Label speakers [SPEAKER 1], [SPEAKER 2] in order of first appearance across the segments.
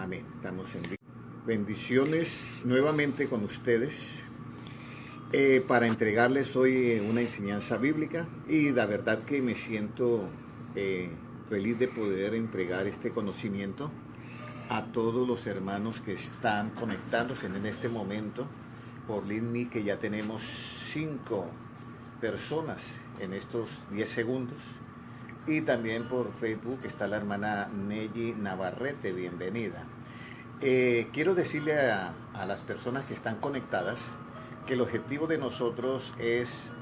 [SPEAKER 1] Amén. Estamos en bendiciones nuevamente con ustedes para entregarles hoy una enseñanza bíblica, y la verdad que me siento feliz de poder entregar este conocimiento a todos los hermanos que están conectándose en este momento por LinkedIn, que ya tenemos 5 personas en estos 10 segundos. Y también por Facebook está la hermana Nelly Navarrete, bienvenida. Quiero decirle a las personas que están conectadas que el objetivo de nosotros es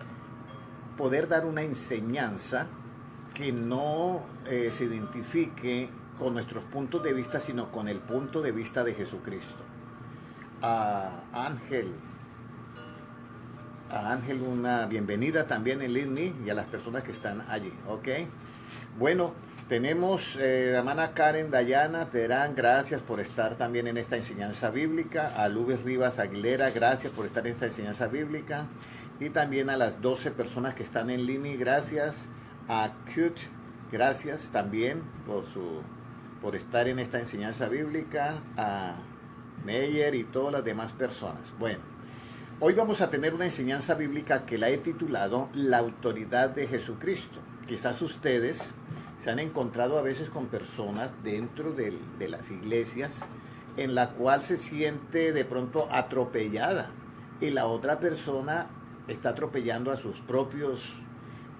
[SPEAKER 1] poder dar una enseñanza que no se identifique con nuestros puntos de vista, sino con el punto de vista de Jesucristo. A Ángel una bienvenida también en LinkedIn, y a las personas que están allí, ¿ok? Bueno, tenemos la hermana Karen Dayana Terán, gracias por estar también en esta enseñanza bíblica. A Lubes Rivas Aguilera, gracias por estar en esta enseñanza bíblica. Y también a las 12 personas que están en línea, gracias. A Kut, gracias también por estar en esta enseñanza bíblica. A Meyer y todas las demás personas. Bueno, hoy vamos a tener una enseñanza bíblica que la he titulado La autoridad de Jesucristo. Quizás ustedes se han encontrado a veces con personas dentro de las iglesias en la cual se siente de pronto atropellada, y la otra persona está atropellando a sus propios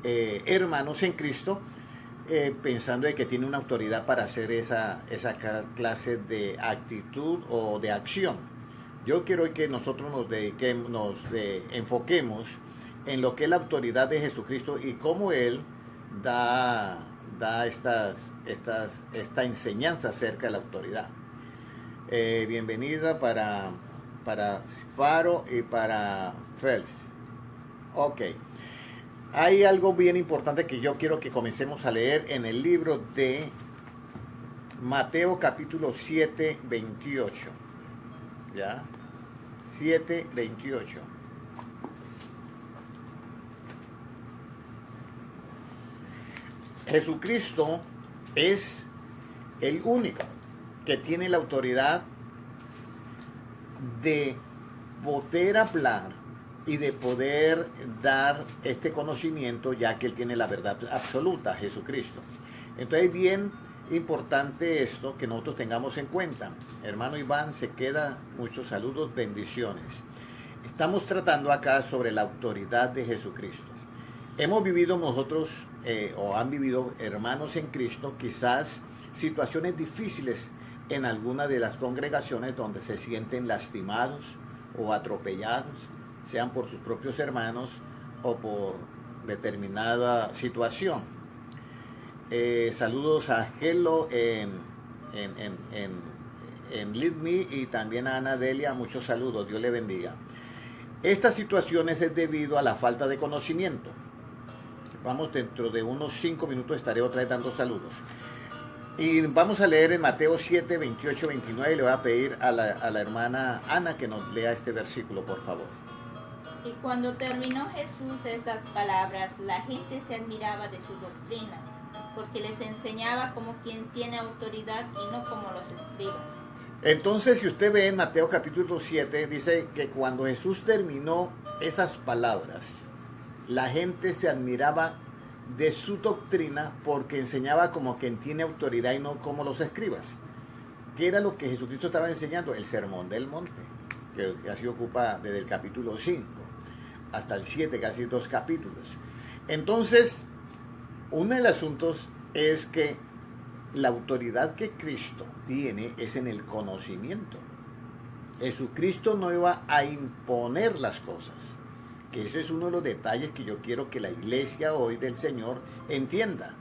[SPEAKER 1] hermanos en Cristo, pensando de que tiene una autoridad para hacer esa clase de actitud o de acción. Yo quiero que nosotros nos enfoquemos en lo que es la autoridad de Jesucristo y cómo Él da esta enseñanza acerca de la autoridad. Bienvenida para Faro y para Fels. Ok. Hay algo bien importante que yo quiero que comencemos a leer en el libro de Mateo capítulo 7, 28. ¿Ya? 7, 28. Jesucristo es el único que tiene la autoridad de poder hablar y de poder dar este conocimiento, ya que Él tiene la verdad absoluta, Jesucristo. Entonces es bien importante esto que nosotros tengamos en cuenta. Hermano Iván se queda, muchos saludos, bendiciones. Estamos tratando acá sobre la autoridad de Jesucristo. Hemos vivido nosotros, o han vivido hermanos en Cristo, quizás situaciones difíciles en alguna de las congregaciones donde se sienten lastimados o atropellados, sean por sus propios hermanos o por determinada situación. Saludos a Gelo en LeadMe, y también a Ana Delia, muchos saludos, Dios le bendiga. Estas situaciones es debido a la falta de conocimiento. Vamos, dentro de unos 5 minutos estaré otra vez dando saludos. Y vamos a leer en Mateo 7, 28, 29, y le voy a pedir a la hermana Ana que nos lea este versículo, por favor.
[SPEAKER 2] Y cuando terminó Jesús estas palabras, la gente se admiraba de su doctrina, porque les enseñaba como quien tiene autoridad y no como los escribas.
[SPEAKER 1] Entonces, si usted ve en Mateo capítulo 7, dice que cuando Jesús terminó esas palabras, la gente se admiraba de su doctrina porque enseñaba como quien tiene autoridad y no como los escribas. ¿Qué era lo que Jesucristo estaba enseñando? El sermón del monte, que así ocupa desde el capítulo 5 hasta el 7, casi 2 capítulos. Entonces, uno de los asuntos es que la autoridad que Cristo tiene es en el conocimiento. Jesucristo no iba a imponer las cosas, que ese es uno de los detalles que yo quiero que la iglesia hoy del Señor entienda.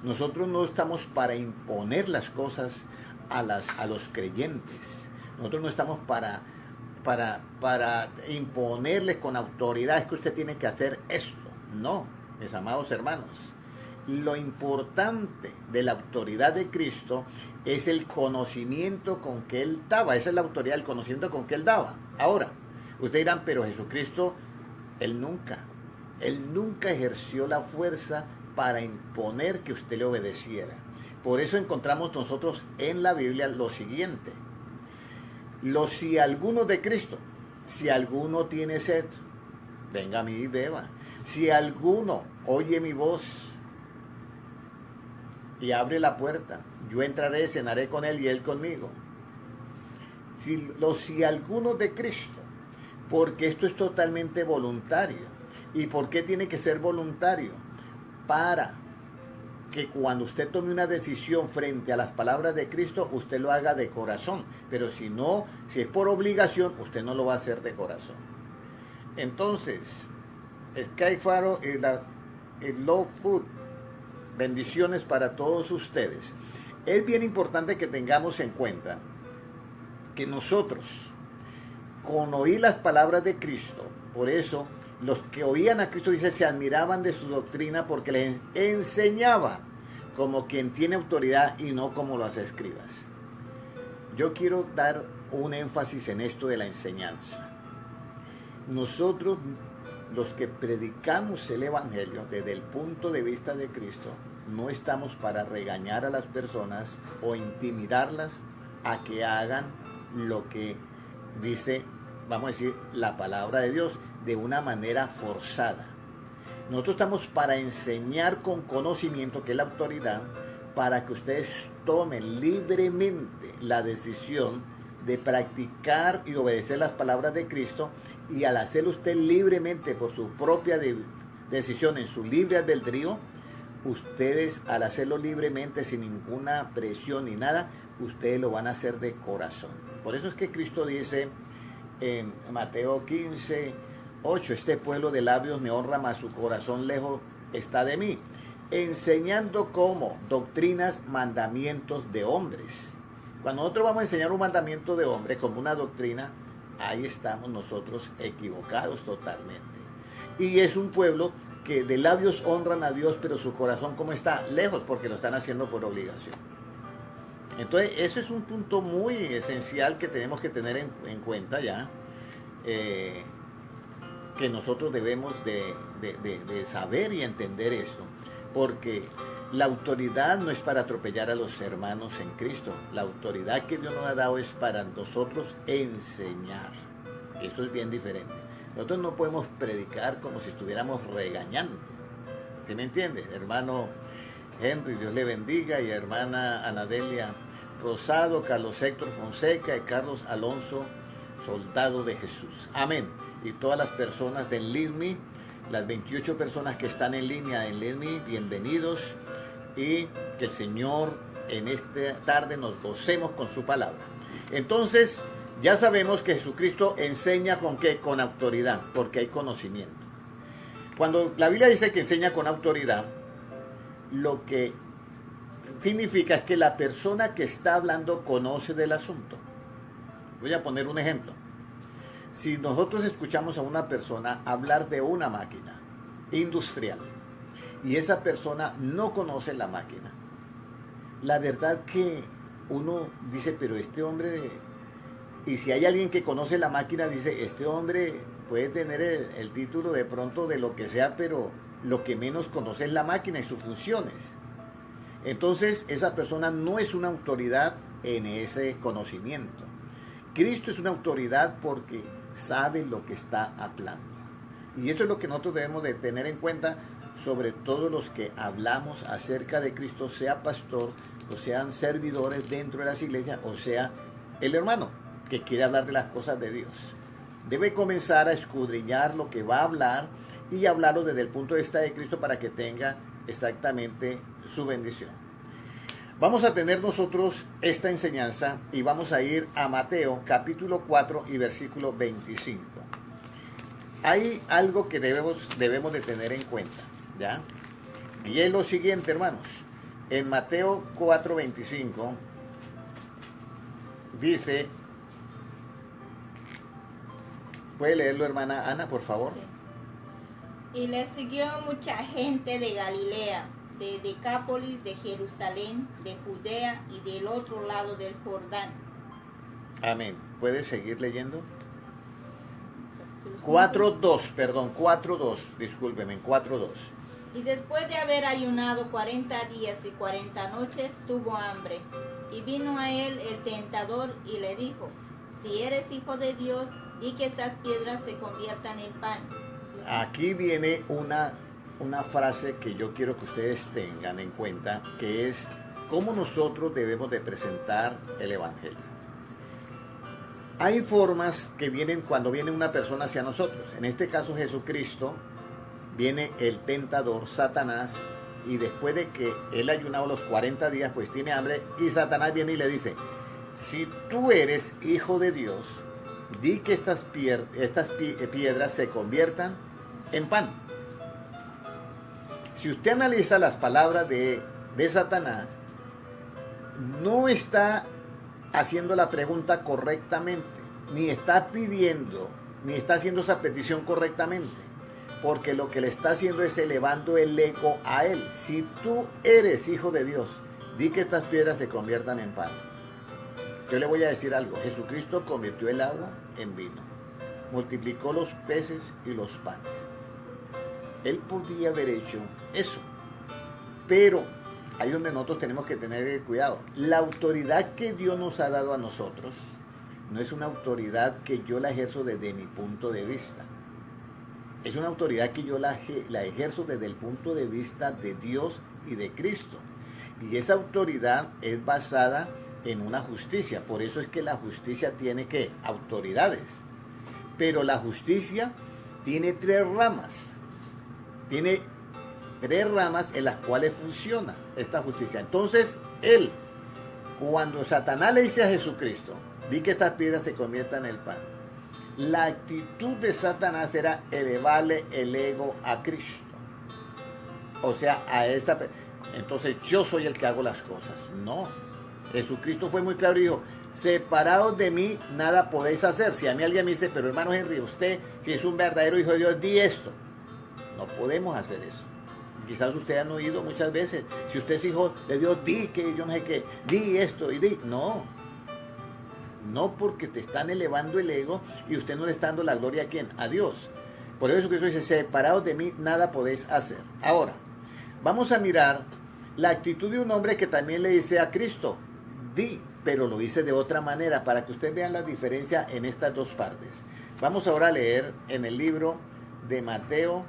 [SPEAKER 1] Nosotros no estamos para imponer las cosas a los creyentes. Nosotros no estamos para imponerles con autoridad, es que usted tiene que hacer esto. No, mis amados hermanos. Lo importante de la autoridad de Cristo es el conocimiento con que Él daba. Esa es la autoridad, el conocimiento con que Él daba. Ahora, ustedes dirán, pero Jesucristo, Él nunca ejerció la fuerza para imponer que usted le obedeciera. Por eso encontramos nosotros en la Biblia lo siguiente. Si alguno de Cristo, si alguno tiene sed, venga a mí y beba. Si alguno oye mi voz y abre la puerta, yo entraré, cenaré con él y él conmigo. Si alguno de Cristo, porque esto es totalmente voluntario. ¿Y por qué tiene que ser voluntario? Para que cuando usted tome una decisión frente a las palabras de Cristo, usted lo haga de corazón. Pero si no, si es por obligación, usted no lo va a hacer de corazón. Entonces, Sky Faro y el Low Food, bendiciones para todos ustedes. Es bien importante que tengamos en cuenta que nosotros, con oír las palabras de Cristo, por eso los que oían a Cristo, dice, se admiraban de su doctrina porque les enseñaba como quien tiene autoridad y no como los escribas. Yo quiero dar un énfasis en esto de la enseñanza. Nosotros, los que predicamos el Evangelio desde el punto de vista de Cristo, no estamos para regañar a las personas o intimidarlas a que hagan lo que dice, vamos a decir, la palabra de Dios de una manera forzada. Nosotros estamos para enseñar con conocimiento, que es la autoridad, para que ustedes tomen libremente la decisión de practicar y obedecer las palabras de Cristo, y al hacerlo usted libremente por su propia decisión, en su libre albedrío, ustedes al hacerlo libremente sin ninguna presión ni nada, ustedes lo van a hacer de corazón. Por eso es que Cristo dice en Mateo 15, 8, este pueblo de labios me honra, mas su corazón lejos está de mí, enseñando como doctrinas, mandamientos de hombres. Cuando nosotros vamos a enseñar un mandamiento de hombre como una doctrina, ahí estamos nosotros equivocados totalmente. Y es un pueblo que de labios honran a Dios, pero su corazón, ¿cómo está? Lejos, porque lo están haciendo por obligación. Entonces, eso es un punto muy esencial que tenemos que tener en cuenta ya, que nosotros debemos de saber y entender esto, porque la autoridad no es para atropellar a los hermanos en Cristo. La autoridad que Dios nos ha dado es para nosotros enseñar. Eso es bien diferente. Nosotros no podemos predicar como si estuviéramos regañando. ¿Sí me entiende? Hermano Henry, Dios le bendiga, y hermana Anadelia Rosado, Carlos Héctor Fonseca y Carlos Alonso, soldado de Jesús. Amén. Y todas las personas del LIDMI, las 28 personas que están en línea en LIDMI, bienvenidos, y que el Señor en esta tarde nos gocemos con su palabra. Entonces, ya sabemos que Jesucristo enseña con qué, con autoridad, porque hay conocimiento. Cuando la Biblia dice que enseña con autoridad, lo que significa es que la persona que está hablando conoce del asunto. Voy a poner un ejemplo. Si nosotros escuchamos a una persona hablar de una máquina industrial y esa persona no conoce la máquina, la verdad que uno dice, pero este hombre, y si hay alguien que conoce la máquina, dice, este hombre puede tener el título de pronto de lo que sea, pero lo que menos conoce es la máquina y sus funciones. Entonces esa persona no es una autoridad en ese conocimiento. Cristo es una autoridad porque sabe lo que está hablando. Y eso es lo que nosotros debemos de tener en cuenta, sobre todo los que hablamos acerca de Cristo, sea pastor o sean servidores dentro de las iglesias, o sea el hermano que quiere hablar de las cosas de Dios. Debe comenzar a escudriñar lo que va a hablar y hablarlo desde el punto de vista de Cristo para que tenga exactamente su bendición. Vamos a tener nosotros esta enseñanza y vamos a ir a Mateo capítulo 4 y versículo 25. Hay algo que debemos de tener en cuenta, ¿ya? Y es lo siguiente, hermanos. En Mateo 4:25 dice, ¿puede leerlo, hermana Ana, por favor?
[SPEAKER 2] Sí. Y le siguió mucha gente de Galilea, de Decápolis, de Jerusalén, de Judea y del otro lado del Jordán.
[SPEAKER 1] Amén. ¿Puede seguir leyendo? 4:2, perdón, 4:2, discúlpeme, 4:2.
[SPEAKER 2] Y después de haber ayunado 40 días y 40 noches, tuvo hambre. Y vino a él el tentador y le dijo, si eres hijo de Dios, di que estas piedras se conviertan en pan.
[SPEAKER 1] Aquí viene una frase que yo quiero que ustedes tengan en cuenta, que es cómo nosotros debemos de presentar el Evangelio. Hay formas que vienen cuando viene una persona hacia nosotros. En este caso Jesucristo, viene el tentador, Satanás, y después de que él ha ayunado los 40 días, pues tiene hambre, y Satanás viene y le dice, si tú eres hijo de Dios, di que estas piedras se conviertan en pan. Si usted analiza las palabras de Satanás, no está haciendo la pregunta correctamente, ni está pidiendo, ni está haciendo esa petición correctamente, porque lo que le está haciendo es elevando el ego a él. Si tú eres hijo de Dios, di que estas piedras se conviertan en pan. Yo le voy a decir algo, Jesucristo convirtió el agua en vino, multiplicó los peces y los panes. Él podía haber hecho eso, pero ahí donde nosotros tenemos que tener cuidado. La autoridad que Dios nos ha dado a nosotros no es una autoridad que yo la ejerzo desde mi punto de vista. Es una autoridad que yo la ejerzo desde el punto de vista de Dios y de Cristo. Y esa autoridad es basada en una justicia. Por eso es que la justicia tiene ¿qué? Autoridades. Pero la justicia tiene tres ramas. Tiene tres ramas en las cuales funciona esta justicia. Entonces, cuando Satanás le dice a Jesucristo, di que estas piedras se conviertan en el pan, la actitud de Satanás era elevarle el ego a Cristo. O sea, entonces yo soy el que hago las cosas. No. Jesucristo fue muy claro y dijo, separados de mí nada podéis hacer. Si a mí alguien me dice, pero hermano Henry, usted si es un verdadero hijo de Dios, di esto. No podemos hacer eso. Quizás ustedes han oído muchas veces, si usted es hijo de Dios, di que yo no sé qué, di esto y di. No, porque te están elevando el ego y usted no le está dando la gloria a ¿quién? A Dios. Por eso Jesucristo dice, separados de mí nada podéis hacer. Ahora, vamos a mirar la actitud de un hombre que también le dice a Cristo, di, pero lo dice de otra manera, para que ustedes vean la diferencia en estas dos partes. Vamos ahora a leer en el libro de Mateo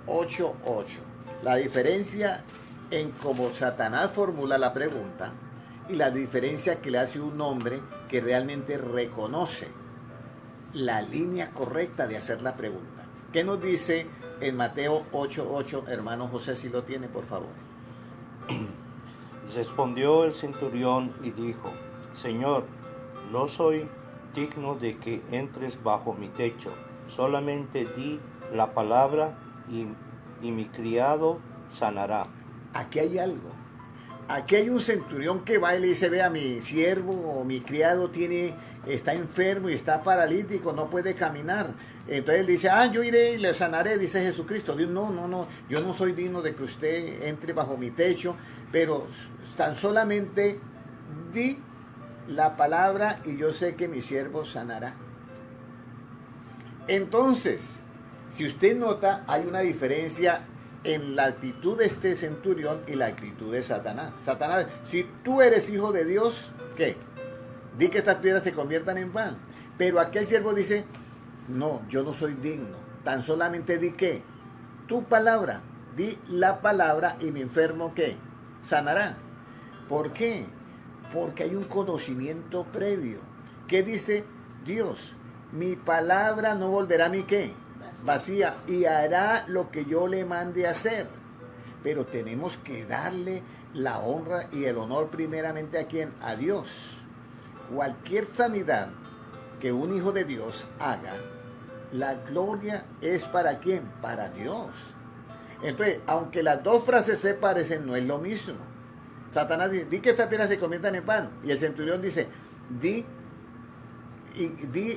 [SPEAKER 1] 8:8. La diferencia en cómo Satanás formula la pregunta y la diferencia que le hace un hombre que realmente reconoce la línea correcta de hacer la pregunta. ¿Qué nos dice en Mateo 8:8, hermano José, si lo tiene, por favor?
[SPEAKER 3] Respondió el centurión y dijo, Señor, no soy digno de que entres bajo mi techo, solamente di la palabra y mi criado sanará.
[SPEAKER 1] Aquí hay algo. Aquí hay un centurión que va y le dice, vea, mi siervo o mi criado está enfermo y está paralítico, no puede caminar. Entonces él dice, yo iré y le sanaré, dice Jesucristo. Dice, no, yo no soy digno de que usted entre bajo mi techo, pero tan solamente di la palabra y yo sé que mi siervo sanará. Entonces, si usted nota, hay una diferencia en la actitud de este centurión y la actitud de Satanás. Satanás, si tú eres hijo de Dios, ¿qué? Di que estas piedras se conviertan en pan. Pero aquel siervo dice, no, yo no soy digno. Tan solamente di ¿qué? Tu palabra. Di la palabra y mi enfermo ¿qué? Sanará. ¿Por qué? Porque hay un conocimiento previo. ¿Qué dice Dios? Mi palabra no volverá a mí ¿qué? Vacía, y hará lo que yo le mande hacer. Pero tenemos que darle la honra y el honor primeramente a ¿quién? A Dios. Cualquier sanidad que un hijo de Dios haga, la gloria es ¿para quién? Para Dios. Entonces, aunque las dos frases se parecen, no es lo mismo. Satanás dice, di que estas piedras se conviertan en pan. Y el centurión dice, di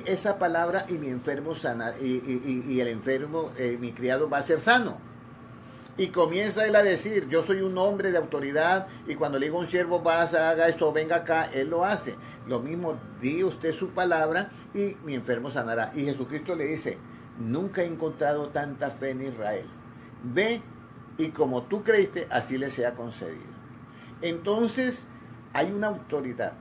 [SPEAKER 1] esa palabra y mi enfermo sana, y el enfermo, mi criado va a ser sano. Y comienza él a decir, yo soy un hombre de autoridad, y cuando le digo a un siervo, haga esto, venga acá, él lo hace. Lo mismo, di usted su palabra y mi enfermo sanará. Y Jesucristo le dice, nunca he encontrado tanta fe en Israel. Ve y como tú creíste, así le sea concedido. Entonces, hay una autoridad,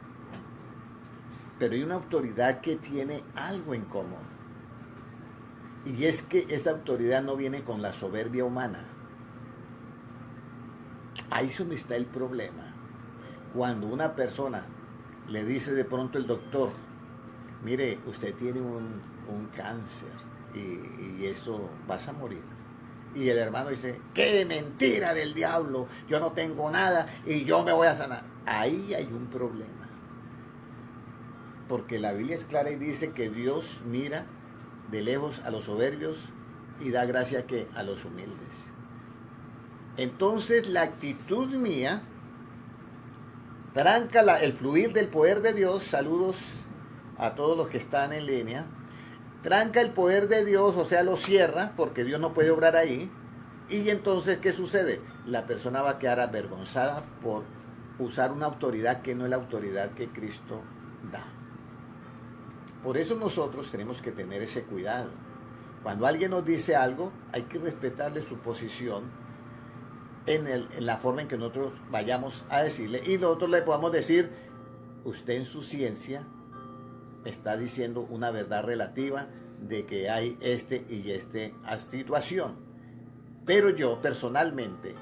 [SPEAKER 1] pero hay una autoridad que tiene algo en común. Y es que esa autoridad no viene con la soberbia humana. Ahí es donde está el problema. Cuando una persona le dice de pronto el doctor, mire, usted tiene un cáncer y eso vas a morir. Y el hermano dice, qué mentira del diablo, yo no tengo nada y yo me voy a sanar. Ahí hay un problema. Porque la Biblia es clara y dice que Dios mira de lejos a los soberbios y da gracia que a los humildes. Entonces la actitud mía tranca el fluir del poder de Dios. Saludos a todos los que están en línea. Tranca el poder de Dios, o sea, lo cierra, porque Dios no puede obrar ahí. Y entonces, ¿qué sucede? La persona va a quedar avergonzada por usar una autoridad que no es la autoridad que Cristo da. Por eso nosotros tenemos que tener ese cuidado. Cuando alguien nos dice algo, hay que respetarle su posición en la forma en que nosotros vayamos a decirle. Y nosotros le podamos decir, usted en su ciencia está diciendo una verdad relativa de que hay y esta situación. Pero yo personalmente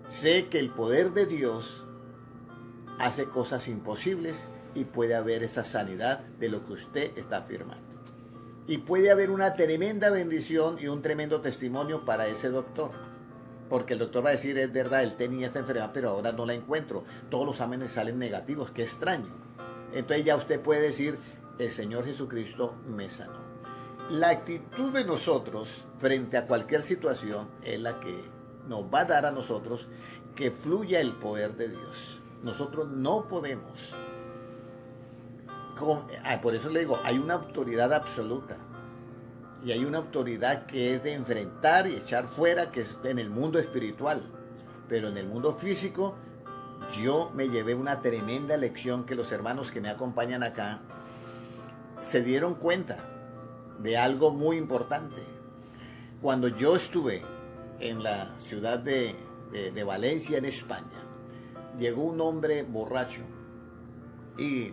[SPEAKER 1] sé que el poder de Dios hace cosas imposibles y puede haber esa sanidad de lo que usted está afirmando. Y puede haber una tremenda bendición y un tremendo testimonio para ese doctor. Porque el doctor va a decir, es verdad, él tenía esta enfermedad, pero ahora no la encuentro. Todos los exámenes salen negativos, qué extraño. Entonces ya usted puede decir, el Señor Jesucristo me sanó. La actitud de nosotros frente a cualquier situación es la que nos va a dar a nosotros que fluya el poder de Dios. Nosotros no podemos. Por eso le digo, hay una autoridad absoluta. Y hay una autoridad que es de enfrentar y echar fuera, que es en el mundo espiritual. Pero en el mundo físico, yo me llevé una tremenda lección que los hermanos que me acompañan acá se dieron cuenta de algo muy importante. Cuando yo estuve en la ciudad de Valencia, en España, llegó un hombre borracho, y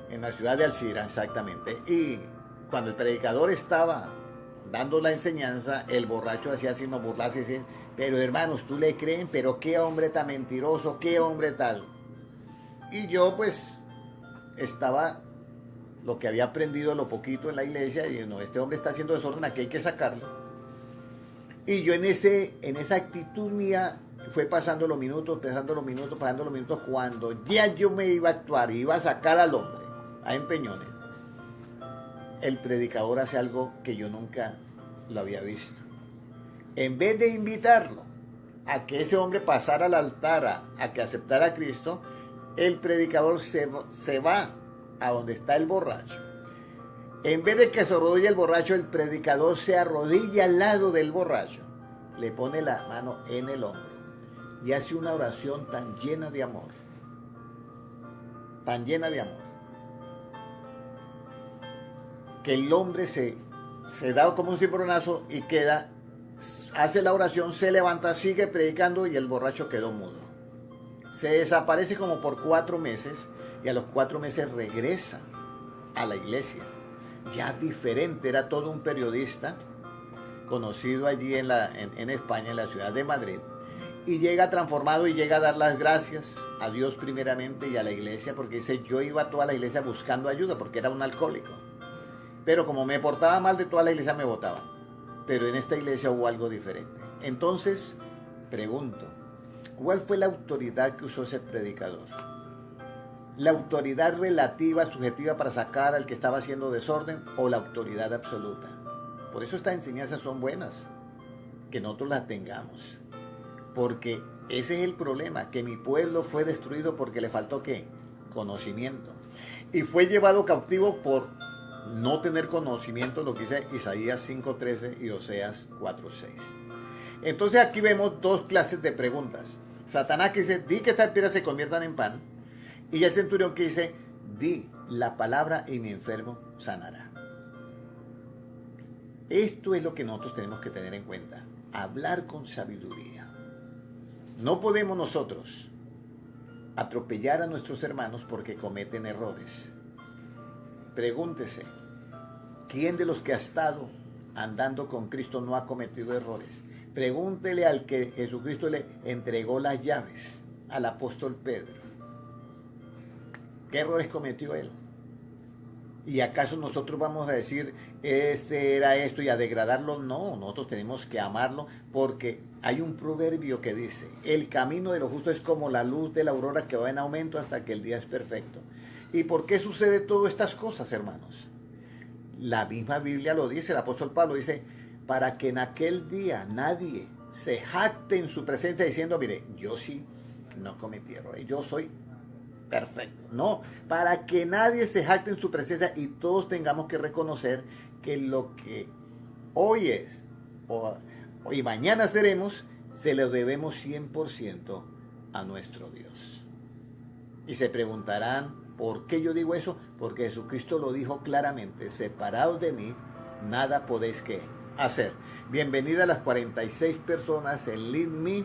[SPEAKER 1] en la ciudad de Alcira exactamente, y cuando el predicador estaba dando la enseñanza, el borracho hacía así, nos burlase y decía, pero hermanos, ¿tú le creen? Pero qué hombre tan mentiroso, qué hombre tal. Y yo pues estaba lo que había aprendido lo poquito en la iglesia, y no, este hombre está haciendo desorden, aquí hay que sacarlo. Y yo en esa actitud mía fue pasando los minutos, cuando ya yo me iba a actuar, iba a sacar al hombre a empeñones, el predicador hace algo que yo nunca lo había visto. En vez de invitarlo a que ese hombre pasara al altar, a que aceptara a Cristo, el predicador se va a donde está el borracho. En vez de que se arrodille el borracho, el predicador se arrodilla al lado del borracho, le pone la mano en el hombro y hace una oración tan llena de amor, que el hombre se da como un cimbronazo y queda, hace la oración, se levanta, sigue predicando y el borracho quedó mudo. Se desaparece como por 4 meses y a los 4 meses regresa a la iglesia. Ya diferente, era todo un periodista conocido allí en España, en la ciudad de Madrid, y llega transformado y llega a dar las gracias a Dios primeramente y a la iglesia, porque dice, yo iba a toda la iglesia buscando ayuda porque era un alcohólico, pero como me portaba mal, de toda la iglesia me botaban, pero en esta iglesia hubo algo diferente. Entonces pregunto, ¿cuál fue la autoridad que usó ese predicador? ¿La autoridad relativa, subjetiva para sacar al que estaba haciendo desorden, o la autoridad absoluta? Por eso estas enseñanzas son buenas, que nosotros las tengamos. Porque ese es el problema, que mi pueblo fue destruido porque le faltó ¿qué? Conocimiento. Y fue llevado cautivo por no tener conocimiento, lo que dice Isaías 5:13 y Oseas 4:6. Entonces aquí vemos 2 clases de preguntas. Satanás que dice, di que estas piedras se conviertan en pan. Y el centurión que dice, di la palabra y mi enfermo sanará. Esto es lo que nosotros tenemos que tener en cuenta. hablar con sabiduría. No podemos nosotros atropellar a nuestros hermanos porque cometen errores. Pregúntese, ¿quién de los que ha estado andando con Cristo no ha cometido errores? Pregúntele al que Jesucristo le entregó las llaves, al apóstol Pedro. ¿Qué errores cometió él? ¿Y acaso nosotros vamos a decir, ese era esto y a degradarlo? No, nosotros tenemos que amarlo porque hay un proverbio que dice, el camino de los justos es como la luz de la aurora que va en aumento hasta que el día es perfecto. ¿Y por qué sucede todas estas cosas, hermanos? La misma Biblia lo dice, el apóstol Pablo dice, para que en aquel día nadie se jacte en su presencia diciendo, mire, yo sí no cometí errores, yo soy perfecto. No, para que nadie se jacte en su presencia y todos tengamos que reconocer que lo que hoy es y mañana seremos, se lo debemos 100% a nuestro Dios. Y se preguntarán, ¿por qué yo digo eso? Porque Jesucristo lo dijo claramente, separados de mí, nada podéis que hacer. Bienvenida a las 46 personas en Lead Me.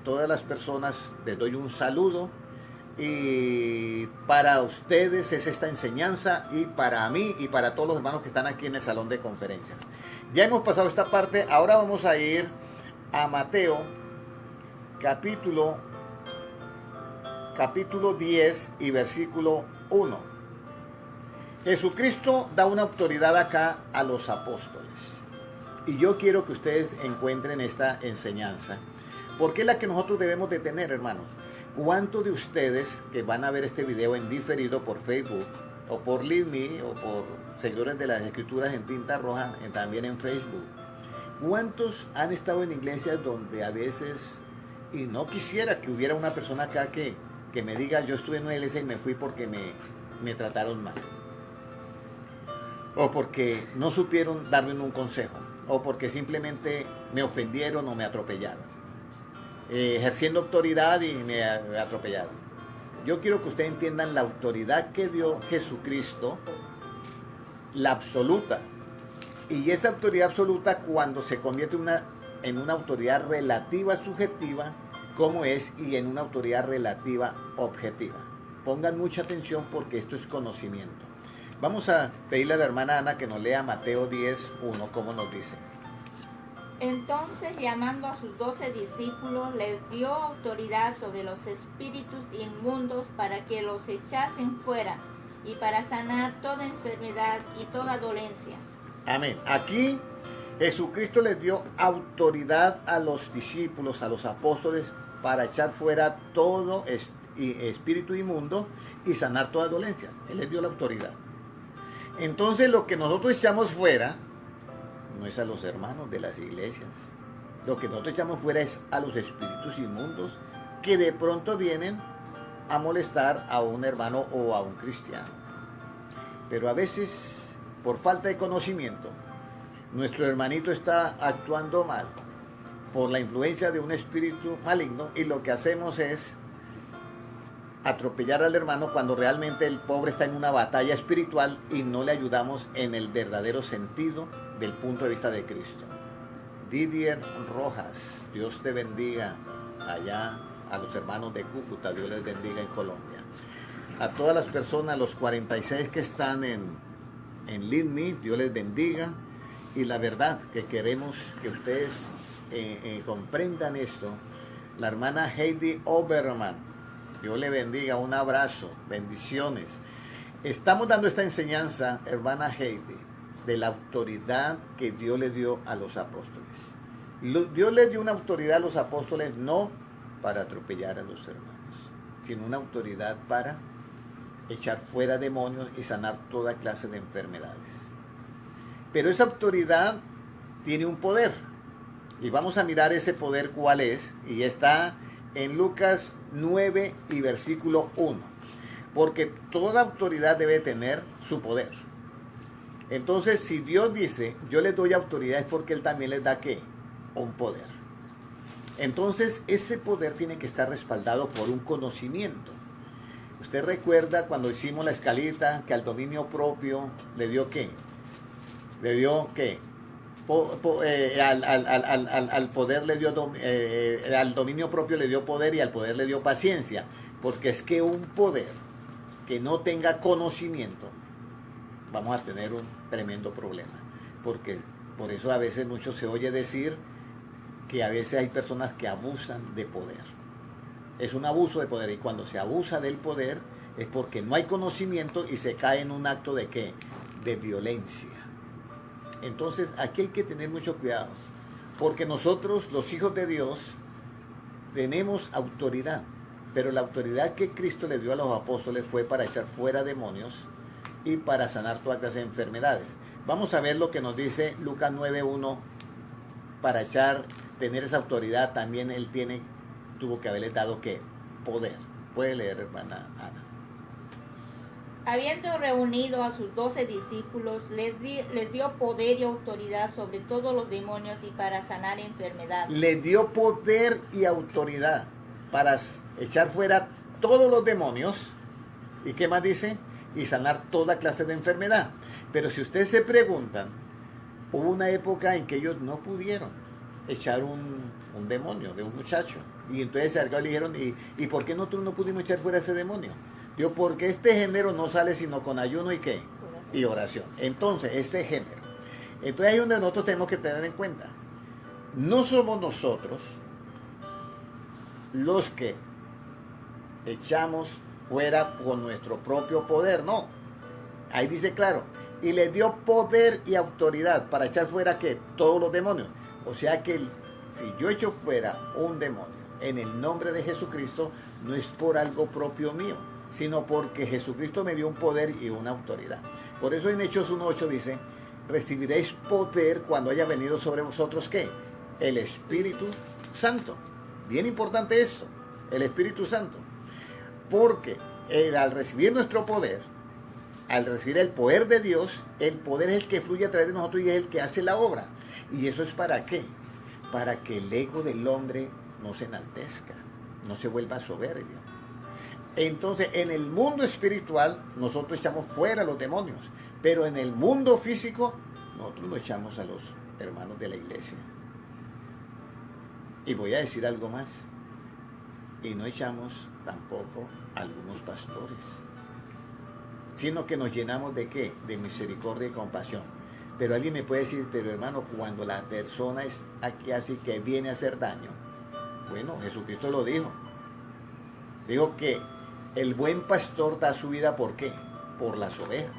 [SPEAKER 1] Todas las personas les doy un saludo y para ustedes es esta enseñanza y para mí y para todos los hermanos que están aquí en el salón de conferencias. Ya hemos pasado esta parte, ahora vamos a ir a Mateo capítulo 10 y versículo 1. Jesucristo da una autoridad acá a los apóstoles y yo quiero que ustedes encuentren esta enseñanza porque es la que nosotros debemos de tener, hermanos. ¿Cuántos de ustedes que van a ver este video en diferido por Facebook o por Lead Me o por seguidores de las Escrituras en tinta roja, también en Facebook, cuántos han estado en iglesias donde a veces, y no quisiera que hubiera una persona acá que me diga, yo estuve en una iglesia y me fui porque me trataron mal, o porque no supieron darme un consejo, o porque simplemente me ofendieron o me atropellaron, ejerciendo autoridad y me atropellaron? Yo quiero que ustedes entiendan la autoridad que dio Jesucristo, la absoluta, y esa autoridad absoluta cuando se convierte en una autoridad relativa subjetiva, como es, y en una autoridad relativa objetiva. Pongan mucha atención porque esto es conocimiento. Vamos a pedirle a la hermana Ana que nos lea Mateo 10:1, como nos dice.
[SPEAKER 2] Entonces, llamando a sus 12 discípulos, les dio autoridad sobre los espíritus inmundos para que los echasen fuera y para sanar toda enfermedad y toda dolencia.
[SPEAKER 1] Amén. Aquí Jesucristo les dio autoridad a los discípulos, a los apóstoles, para echar fuera todo espíritu inmundo y sanar todas dolencias. Él les dio la autoridad. Entonces, lo que nosotros echamos fuera no es a los hermanos de las iglesias. Lo que nosotros echamos fuera es a los espíritus inmundos que de pronto vienen a molestar a un hermano o a un cristiano. Pero a veces, por falta de conocimiento, nuestro hermanito está actuando mal por la influencia de un espíritu maligno y lo que hacemos es atropellar al hermano cuando realmente el pobre está en una batalla espiritual y no le ayudamos en el verdadero sentido del punto de vista de Cristo. Didier Rojas, Dios te bendiga allá, a los hermanos de Cúcuta, Dios les bendiga en Colombia. A todas las personas, los 46 que están en Lead Me, Dios les bendiga. Y la verdad que queremos que ustedes comprendan esto. La hermana Heidi Oberman, Dios le bendiga, un abrazo, bendiciones. Estamos dando esta enseñanza, hermana Heidi, de la autoridad que Dios le dio a los apóstoles. Dios les dio una autoridad a los apóstoles no para atropellar a los hermanos, sino una autoridad para echar fuera demonios y sanar toda clase de enfermedades. Pero esa autoridad tiene un poder. Y vamos a mirar ese poder cuál es. Y está en Lucas 9 y versículo 1. Porque toda autoridad debe tener su poder. Entonces, si Dios dice, yo les doy autoridad, es porque Él también les da, ¿qué? Un poder. Entonces, ese poder tiene que estar respaldado por un conocimiento. Usted recuerda cuando hicimos la escalita que al dominio propio le dio, ¿qué? Le dio, ¿qué? al poder le dio, al dominio propio le dio poder y al poder le dio paciencia. Porque es que un poder que no tenga conocimiento, vamos a tener un tremendo problema. Porque por eso a veces mucho se oye decir que a veces hay personas que abusan de poder. Es un abuso de poder, y cuando se abusa del poder es porque no hay conocimiento y se cae en un acto de ¿qué? De violencia. Entonces aquí hay que tener mucho cuidado, porque nosotros, los hijos de Dios, tenemos autoridad, pero la autoridad que Cristo le dio a los apóstoles fue para echar fuera demonios y para sanar todas las enfermedades. Vamos a ver lo que nos dice Lucas 9:1. Para tener esa autoridad también él tuvo que haberle dado ¿qué? Poder. Puede leer, hermana Ana.
[SPEAKER 2] Habiendo reunido a sus 12 discípulos, les dio poder y autoridad sobre todos los demonios y para sanar enfermedades.
[SPEAKER 1] Le dio poder y autoridad para echar fuera todos los demonios. ¿Y qué más dice? Y sanar toda clase de enfermedad. Pero si ustedes se preguntan, hubo una época en que ellos no pudieron echar un demonio de un muchacho. Y entonces se acercaron y le dijeron, ¿y por qué nosotros no pudimos echar fuera ese demonio? Digo, porque este género no sale sino con ayuno y ¿qué? Y oración. Entonces, este género. Entonces ahí es donde nosotros tenemos que tener en cuenta. No somos nosotros los que echamos fuera con nuestro propio poder, no. Ahí dice claro, y le dio poder y autoridad para echar fuera ¿qué? Todos los demonios. O sea que si yo echo fuera un demonio en el nombre de Jesucristo, no es por algo propio mío, sino porque Jesucristo me dio un poder y una autoridad. Por eso en Hechos 1:8 dice, recibiréis poder cuando haya venido sobre vosotros, ¿qué? El Espíritu Santo. Bien importante esto, el Espíritu Santo. Porque al recibir nuestro poder, al recibir el poder de Dios, el poder es el que fluye a través de nosotros y es el que hace la obra. ¿Y eso es para qué? Para que el ego del hombre no se enaltezca, no se vuelva soberbio. Entonces, en el mundo espiritual, nosotros echamos fuera a los demonios, pero en el mundo físico, nosotros lo echamos a los hermanos de la iglesia. Y voy a decir algo más, y no echamos tampoco a algunos pastores, sino que nos llenamos de ¿qué? De misericordia y compasión. Pero alguien me puede decir, pero hermano, cuando la persona es aquí así que viene a hacer daño, bueno, Jesucristo lo dijo. Dijo que el buen pastor da su vida, ¿por qué? Por las ovejas.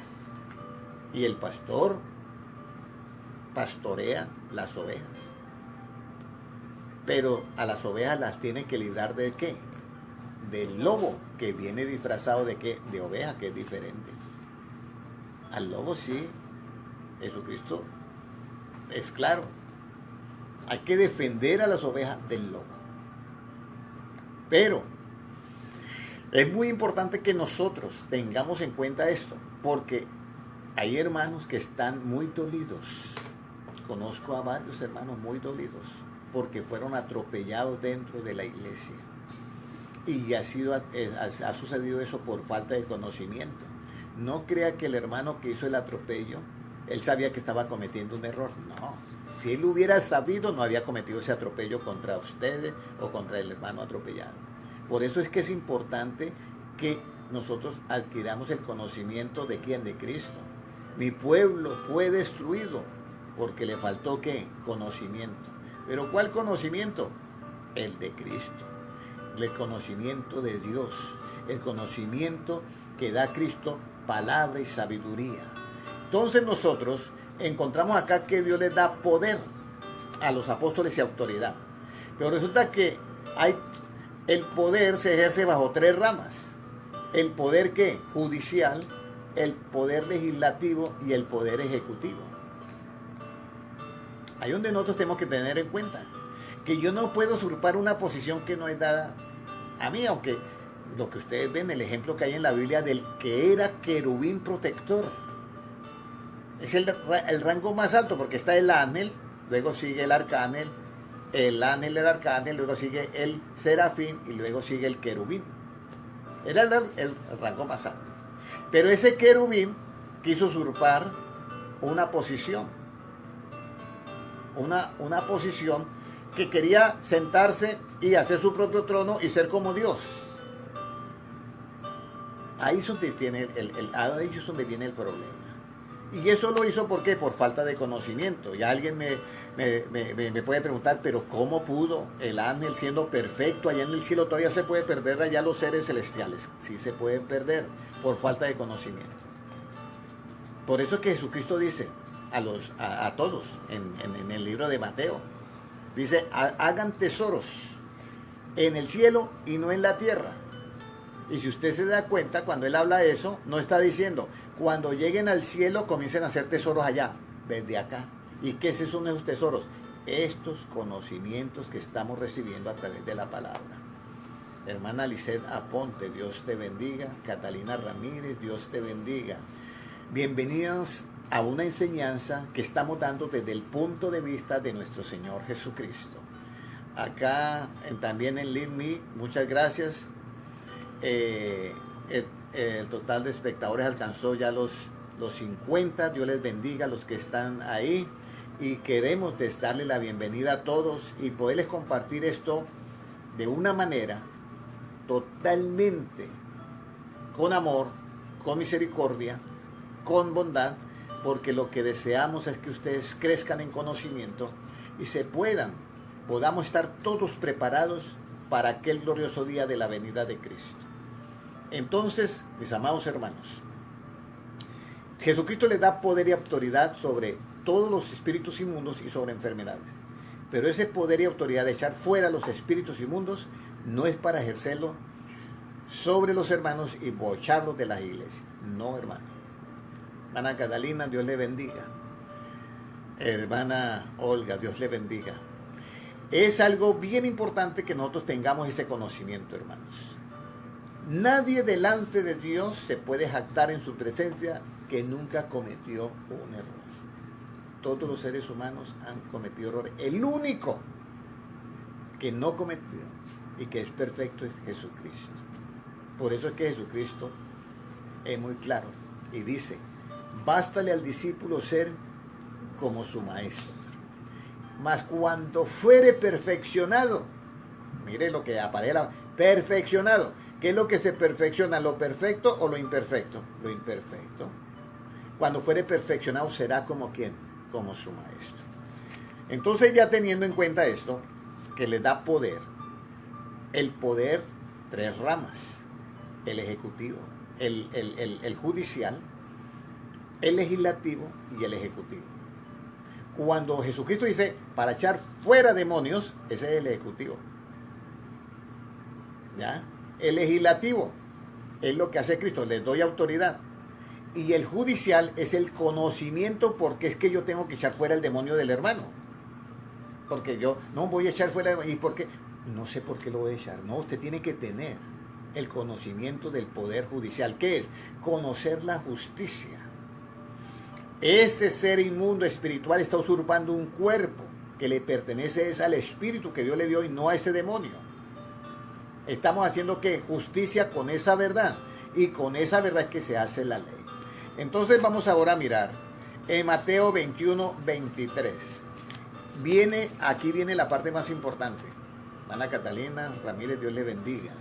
[SPEAKER 1] Y el pastor pastorea las ovejas. Pero a las ovejas las tienen que librar ¿de qué? Del lobo, que viene disfrazado ¿de qué? De oveja, que es diferente. Al lobo sí, Jesucristo es claro. Hay que defender a las ovejas del lobo. Pero es muy importante que nosotros tengamos en cuenta esto, porque hay hermanos que están muy dolidos. Conozco a varios hermanos muy dolidos porque fueron atropellados dentro de la iglesia. Y ha sucedido eso por falta de conocimiento. No crea que el hermano que hizo el atropello, él sabía que estaba cometiendo un error. No, si él hubiera sabido, no había cometido ese atropello contra ustedes o contra el hermano atropellado. Por eso es que es importante que nosotros adquiramos el conocimiento de quién, de Cristo. Mi pueblo fue destruido porque le faltó ¿qué? Conocimiento. ¿Pero cuál conocimiento? El de Cristo. El conocimiento de Dios. El conocimiento que da Cristo, palabra y sabiduría. Entonces nosotros encontramos acá que Dios les da poder a los apóstoles y autoridad. Pero resulta que el poder se ejerce bajo 3 ramas. El poder ¿qué? Judicial, el poder legislativo y el poder ejecutivo. Ahí es donde nosotros tenemos que tener en cuenta que yo no puedo usurpar una posición que no es dada a mí, aunque lo que ustedes ven, el ejemplo que hay en la Biblia del que era querubín protector, es el rango más alto, porque está el ángel, luego sigue el arcángel, el ángel, el arcángel, luego sigue el serafín y luego sigue el querubín. Era el rango más alto. Pero ese querubín quiso usurpar una posición una posición que quería sentarse y hacer su propio trono y ser como Dios. Ahí es donde ahí es donde viene el problema. Y eso lo hizo, ¿por qué? Por falta de conocimiento. Y alguien me puede preguntar, pero ¿cómo pudo el ángel, siendo perfecto allá en el cielo, todavía se puede perder allá los seres celestiales? Sí se pueden perder por falta de conocimiento. Por eso es que Jesucristo dice a todos en el libro de Mateo, dice, hagan tesoros en el cielo y no en la tierra. Y si usted se da cuenta, cuando él habla de eso, no está diciendo, cuando lleguen al cielo comiencen a hacer tesoros allá, desde acá. ¿Y qué son esos tesoros? Estos conocimientos que estamos recibiendo a través de la palabra. Hermana Lisette Aponte, Dios te bendiga. Catalina Ramírez, Dios te bendiga. Bienvenidos a una enseñanza que estamos dando desde el punto de vista de nuestro Señor Jesucristo. Acá también en Lead Me, muchas gracias. El total de espectadores alcanzó ya los 50. Dios les bendiga a los que están ahí. Y queremos darle la bienvenida a todos y poderles compartir esto de una manera totalmente con amor, con misericordia, con bondad, porque lo que deseamos es que ustedes crezcan en conocimiento y podamos estar todos preparados para aquel glorioso día de la venida de Cristo. Entonces, mis amados hermanos, Jesucristo les da poder y autoridad sobre todos los espíritus inmundos y sobre enfermedades. Pero ese poder y autoridad de echar fuera los espíritus inmundos no es para ejercerlo sobre los hermanos y bocharlos de las iglesias. No, hermano. Hermana Catalina, Dios le bendiga. Hermana Olga, Dios le bendiga. Es algo bien importante que nosotros tengamos ese conocimiento, hermanos. Nadie delante de Dios se puede jactar en su presencia que nunca cometió un error. Todos los seres humanos han cometido errores. El único que no cometió y que es perfecto es Jesucristo. Por eso es que Jesucristo es muy claro y dice, bástale al discípulo ser como su maestro. Mas cuando fuere perfeccionado, mire lo que aparece, perfeccionado. ¿Qué es lo que se perfecciona? ¿Lo perfecto o lo imperfecto? Lo imperfecto. Cuando fuere perfeccionado será como ¿quién? Como su maestro. Entonces, ya teniendo en cuenta esto, que le da poder, el poder, tres ramas: el ejecutivo, el judicial, el legislativo y el ejecutivo. Cuando Jesucristo dice para echar fuera demonios, ese es el ejecutivo. ¿Ya? El legislativo es lo que hace Cristo, les doy autoridad. Y el judicial es el conocimiento, porque es que yo tengo que echar fuera el demonio del hermano. Porque yo no voy a echar fuera, ¿y por qué? No sé por qué lo voy a echar. No, usted tiene que tener el conocimiento del poder judicial. ¿Qué es? Conocer la justicia. Ese ser inmundo espiritual está usurpando un cuerpo que le pertenece es al espíritu que Dios le dio y no a ese demonio. Estamos haciendo ¿qué? Justicia con esa verdad, y con esa verdad es que se hace la ley. Entonces vamos ahora a mirar en Mateo 21, 23. Aquí viene la parte más importante. Ana Catalina Ramírez, Dios le bendiga.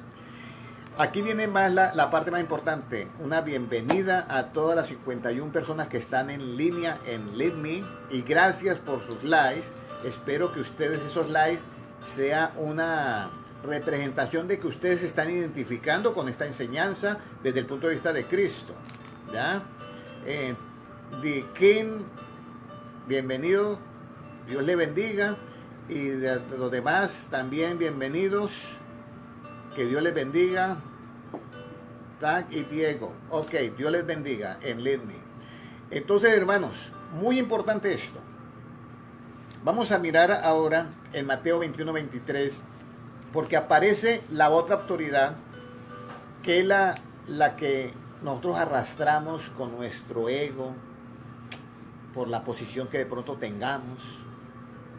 [SPEAKER 1] Aquí viene más la parte más importante. Una bienvenida a todas las 51 personas que están en línea en Lead Me, y gracias por sus likes. Espero que ustedes, esos likes, sea una representación de que ustedes se están identificando con esta enseñanza desde el punto de vista de Cristo. ¿Ya? Dikin, bienvenido, Dios le bendiga, y de los demás también bienvenidos, que Dios les bendiga. Tag y Diego, ok, Dios les bendiga en Lead Me. Entonces, hermanos, muy importante esto. Vamos a mirar ahora en Mateo 21, 23, porque aparece la otra autoridad, que es la que nosotros arrastramos con nuestro ego, por la posición que de pronto tengamos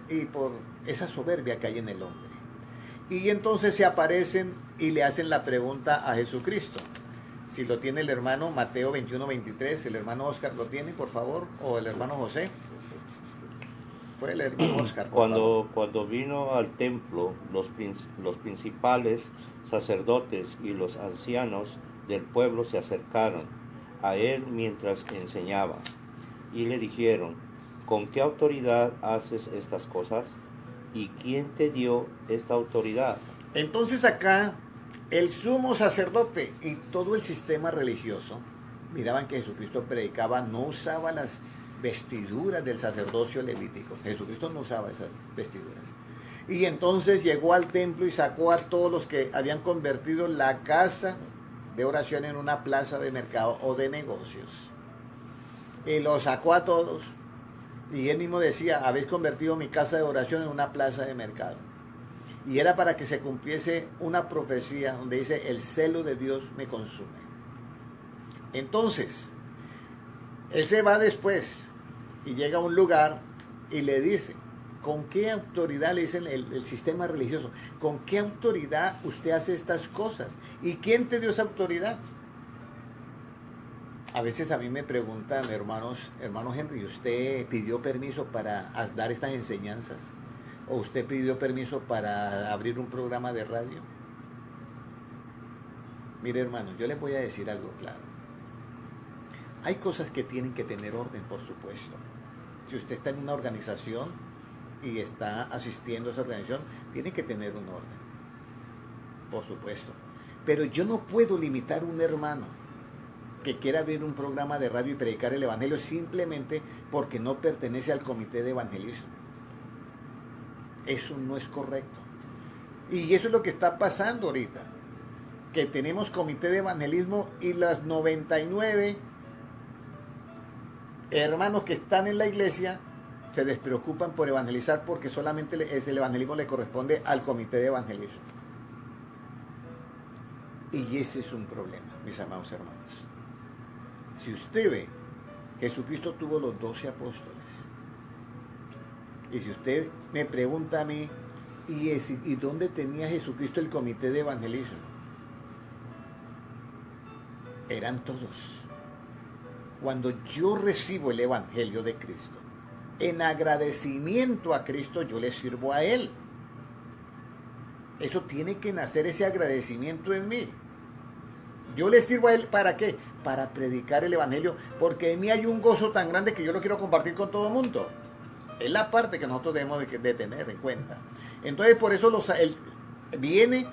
[SPEAKER 1] y por esa soberbia que hay en el hombre. Y entonces se aparecen y le hacen la pregunta a Jesucristo. Si lo tiene el hermano, Mateo 21, 23, el hermano Oscar lo tiene, por favor, o el hermano José. Puede leer Oscar, por favor.
[SPEAKER 3] Cuando vino al templo, los principales sacerdotes y los ancianos del pueblo se acercaron a él mientras enseñaba y le dijeron: ¿con qué autoridad haces estas cosas? ¿Y quién te dio esta autoridad?
[SPEAKER 1] Entonces acá el sumo sacerdote y todo el sistema religioso miraban que Jesucristo predicaba, no usaba las vestiduras del sacerdocio levítico. Jesucristo no usaba esas vestiduras. Y entonces llegó al templo y sacó a todos los que habían convertido la casa de oración en una plaza de mercado o de negocios. Y los sacó a todos. Y él mismo decía: habéis convertido mi casa de oración en una plaza de mercado. Y era para que se cumpliese una profecía donde dice: el celo de Dios me consume. Entonces, él se va después y llega a un lugar y le dice: ¿con qué autoridad? Le dicen el sistema religioso: ¿con qué autoridad usted hace estas cosas? ¿Y quién te dio esa autoridad? A veces a mí me preguntan, hermano Henry, ¿usted pidió permiso para dar estas enseñanzas? ¿O usted pidió permiso para abrir un programa de radio? Mire, hermanos, yo les voy a decir algo claro. Hay cosas que tienen que tener orden, por supuesto. Si usted está en una organización y está asistiendo a esa organización, tiene que tener un orden, por supuesto. Pero yo no puedo limitar a un hermano que quiera abrir un programa de radio y predicar el evangelio simplemente porque no pertenece al comité de evangelismo. Eso no es correcto. Y eso es lo que está pasando ahorita, que tenemos comité de evangelismo y las 99 hermanos que están en la iglesia se despreocupan por evangelizar porque solamente el evangelismo le corresponde al comité de evangelismo. Y ese es un problema, mis amados hermanos. Si usted ve, Jesucristo tuvo los 12 apóstoles. Y si usted me pregunta a mí, ¿y dónde tenía Jesucristo el comité de evangelismo? Eran todos. Cuando yo recibo el evangelio de Cristo, en agradecimiento a Cristo, yo le sirvo a Él. Eso tiene que nacer, ese agradecimiento en mí. Yo le sirvo a Él, ¿para qué? Para predicar el evangelio, porque en mí hay un gozo tan grande que yo lo quiero compartir con todo el mundo. Es la parte que nosotros debemos de tener en cuenta. Entonces, por eso viene